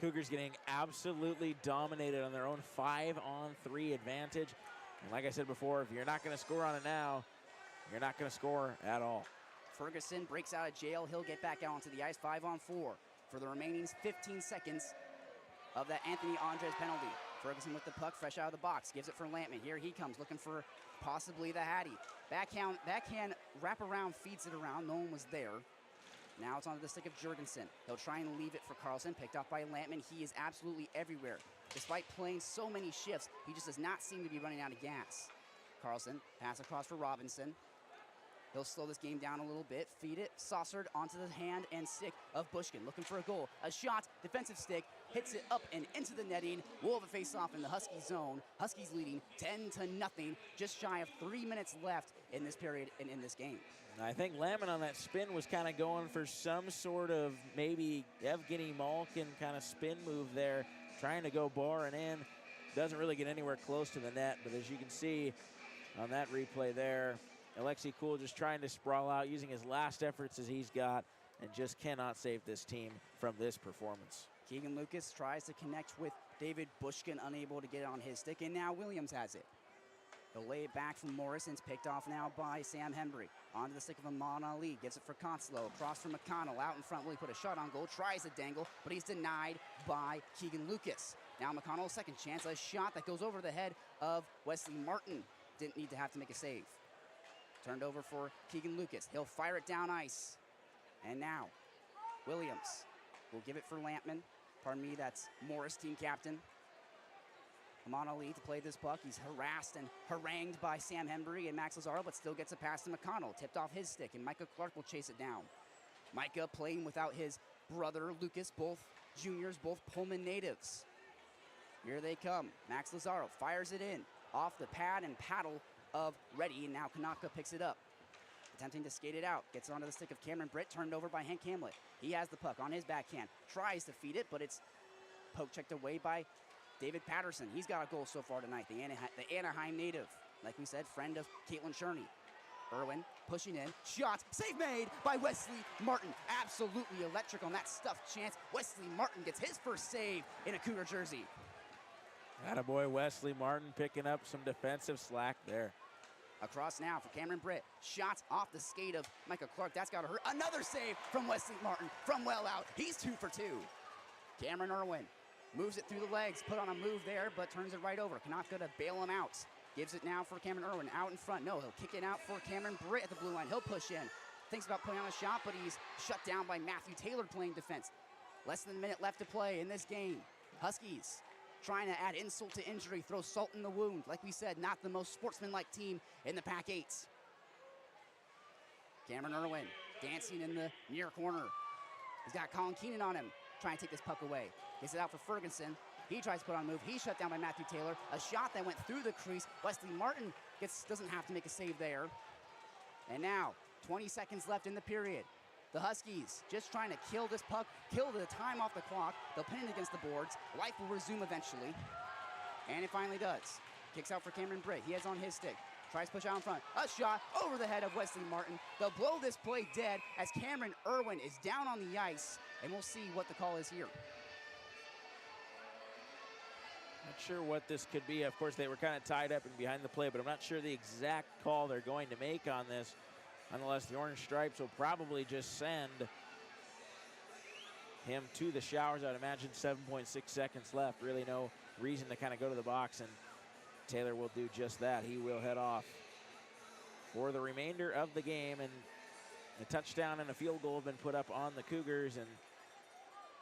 Cougars getting absolutely dominated on their own 5-on-3 advantage. And like I said before, if you're not going to score on it now, you're not going to score at all. Ferguson breaks out of jail. He'll get back out onto the ice. 5-on-4 for the remaining 15 seconds of that Anthony Andres penalty. Ferguson with the puck, fresh out of the box. Gives it for Lampman. Here he comes, looking for possibly the Hattie. Backhand wrap around, feeds it around. No one was there. Now it's onto the stick of Jurgensen. He'll try and leave it for Carlson. Picked off by Lampman. He is absolutely everywhere. Despite playing so many shifts, he just does not seem to be running out of gas. Carlson, pass across for Robinson. He'll slow this game down a little bit, feed it, saucered onto the hand and stick of Bushkin, looking for a goal. A shot, defensive stick, hits it up and into the netting. We'll have a face-off in the Husky zone. Huskies leading 10-0, just shy of 3 minutes left in this period and in this game. I think Lampman on that spin was kind of going for some sort of maybe Evgeny Malkin kind of spin move there, trying to go bar and in. Doesn't really get anywhere close to the net, but as you can see on that replay there, Alexei Kuhl just trying to sprawl out, using his last efforts as he's got, and just cannot save this team from this performance. Keegan Lucas tries to connect with David Bushkin, unable to get it on his stick, and now Williams has it. He'll lay it back from Morrison's, picked off now by Sam Henry. Onto the stick of Amon Ali, gives it for Conslow, across from McConnell, out in front. Will he put a shot on goal? Tries to dangle, but he's denied by Keegan Lucas. Now McConnell, second chance, a shot that goes over the head of Wesley Martin. Didn't need to have to make a save. Turned over for Keegan Lucas. He'll fire it down ice. And now, Williams will give it for Lampman. Pardon me, that's Morris, team captain. Amon Ali to play this puck. He's harassed and harangued by Sam Henry and Max Lazaro, but still gets a pass to McConnell. Tipped off his stick, and Micah Clark will chase it down. Micah playing without his brother, Lucas, both juniors, both Pullman natives. Here they come. Max Lazaro fires it in off the pad and paddle of Reddy, and now Kanaka picks it up. Attempting to skate it out. Gets it onto the stick of Cameron Britt, turned over by Hank Hamlet. He has the puck on his backhand. Tries to feed it, but it's poke checked away by David Patterson. He's got a goal so far tonight, the Anaheim native. Like we said, friend of Caitlin Cherney. Irwin pushing in, shot, save made by Wesley Martin. Absolutely electric on that stuffed chance. Wesley Martin gets his first save in a Cougar jersey. Attaboy Wesley Martin picking up some defensive slack there. Across now for Cameron Britt. Shots off the skate of Michael Clark. That's got to hurt. Another save from Wesley Martin from well out. He's 2 for 2. Cameron Irwin moves it through the legs. Put on a move there, but turns it right over. Kanaka to bail him out. Gives it now for Cameron Irwin out in front. No, he'll kick it out for Cameron Britt at the blue line. He'll push in. Thinks about putting on a shot, but he's shut down by Matthew Taylor playing defense. Less than a minute left to play in this game. Huskies trying to add insult to injury, throw salt in the wound. Like we said, not the most sportsmanlike team in the Pac-8. Cameron Irwin dancing in the near corner. He's got Colin Keenan on him, trying to take this puck away. Gets it out for Ferguson. He tries to put on a move. He's shut down by Matthew Taylor. A shot that went through the crease. Wesley Martin doesn't have to make a save there. And now, 20 seconds left in the period. The Huskies just trying to kill this puck, kill the time off the clock. They'll pin it against the boards. Life will resume eventually. And it finally does. Kicks out for Cameron Britt. He has on his stick. Tries to push out in front. A shot over the head of Wesley Martin. They'll blow this play dead as Cameron Irwin is down on the ice. And we'll see what the call is here. Not sure what this could be. Of course, they were kind of tied up and behind the play, but I'm not sure the exact call they're going to make on this. Nonetheless, the Orange Stripes will probably just send him to the showers. I'd imagine 7.6 seconds left. Really no reason to kind of go to the box, and Taylor will do just that. He will head off for the remainder of the game, and a touchdown and a field goal have been put up on the Cougars, and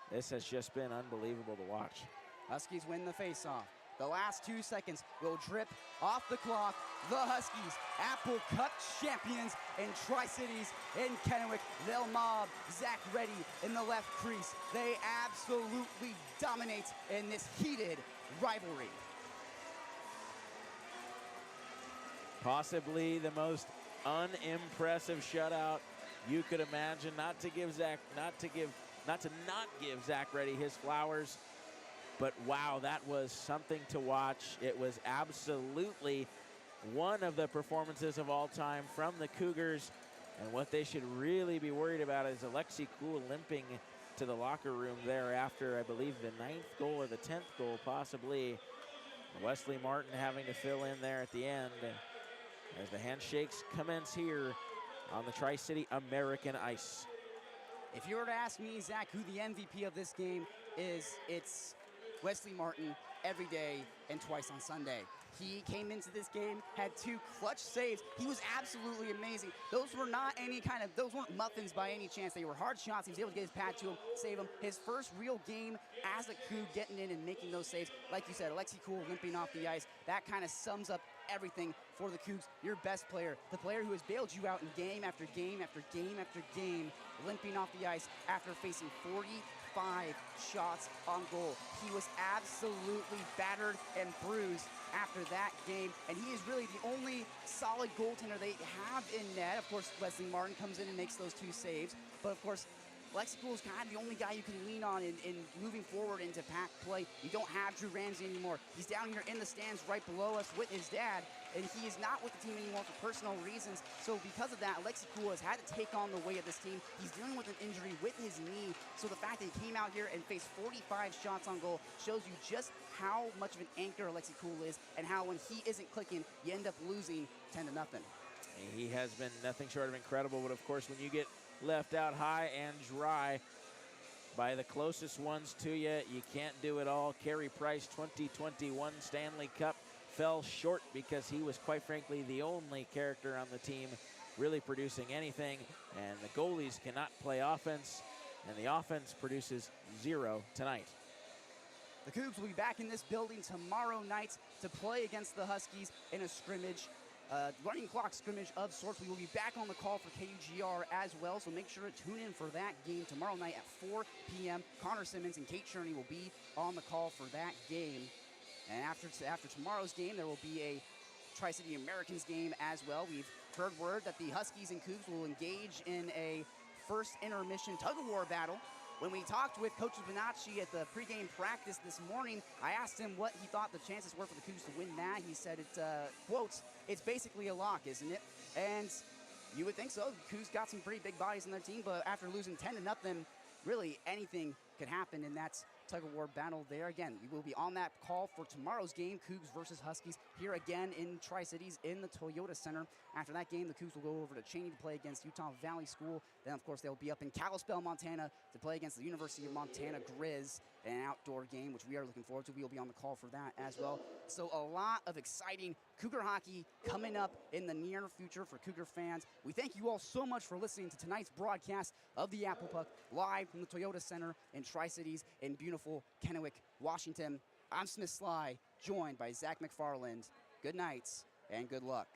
this has just been unbelievable to watch. Huskies win the faceoff. The last 2 seconds will drip off the clock. The Huskies, Apple Cup champions in Tri-Cities in Kennewick. They'll mob Zach Reddy in the left crease. They absolutely dominate in this heated rivalry. Possibly the most unimpressive shutout you could imagine. Not to not give Zach Reddy his flowers. But wow, that was something to watch. It was absolutely one of the performances of all time from the Cougars. And what they should really be worried about is Alexi Kuhl limping to the locker room there after, I believe, the 9th goal or the 10th goal, possibly. Wesley Martin having to fill in there at the end as the handshakes commence here on the Tri-City American ice. If you were to ask me, Zach, who the MVP of this game is, it's Wesley Martin every day and twice on Sunday. He came into this game, had 2 clutch saves. He was absolutely amazing. Those weren't muffins by any chance. They were hard shots. He was able to get his pad to him, save him. His first real game as a Coug, getting in and making those saves. Like you said, Alexi Kuhl limping off the ice. That kind of sums up everything for the Cougs. Your best player, the player who has bailed you out in game after game after game after game, limping off the ice after facing 45 shots on goal. He was absolutely battered and bruised after that game, and he is really the only solid goaltender they have in net. Of course, Wesley Martin comes in and makes those 2 saves, but of course, Alexi Kuhl is kind of the only guy you can lean on in moving forward into pack play. You don't have Drew Ramsey anymore. He's down here in the stands right below us with his dad, and he is not with the team anymore for personal reasons. So because of that, Alexi Kuhl has had to take on the weight of this team. He's dealing with an injury with his knee. So the fact that he came out here and faced 45 shots on goal shows you just how much of an anchor Alexi Kuhl is, and how when he isn't clicking, you end up losing 10-0. He has been nothing short of incredible, but of course, when you get left out high and dry by the closest ones to you, you can't do it all. Carey Price, 2021 Stanley Cup, fell short because he was, quite frankly, the only character on the team really producing anything, and the goalies cannot play offense, and the offense produces 0 tonight. The Cougs will be back in this building tomorrow night to play against the Huskies in a scrimmage. Running clock scrimmage of sorts. We will be back on the call for KUGR as well, so make sure to tune in for that game tomorrow night at 4 p.m. Connor Simmons and Kate Cherney will be on the call for that game. And after tomorrow's game, there will be a Tri-City Americans game as well. We've heard word that the Huskies and Cougs will engage in a first intermission tug-of-war battle. When we talked with Coach Bonacci at the pregame practice this morning, I asked him what he thought the chances were for the Cougs to win that. He said, quotes, "It's basically a lock, isn't it?" And You would think so. Cougs got some pretty big bodies in their team, but after losing 10-0, really anything could happen in that tug of war battle there. Again, we will be on that call for tomorrow's game, Cougs versus Huskies, here again in Tri-Cities in the Toyota Center. After that game, the Cougs will go over to Cheney to play against Utah Valley School. Then, of course, they'll be up in Kalispell, Montana to play against the University of Montana Grizz, an outdoor game, which we are looking forward to. We will be on the call for that as well. So a lot of exciting Cougar hockey coming up in the near future for Cougar fans. We thank you all so much for listening to tonight's broadcast of the Apple Puck live from the Toyota Center in Tri-Cities in beautiful Kennewick, Washington. I'm Smith Sly, joined by Zach McFarland. Good night and good luck.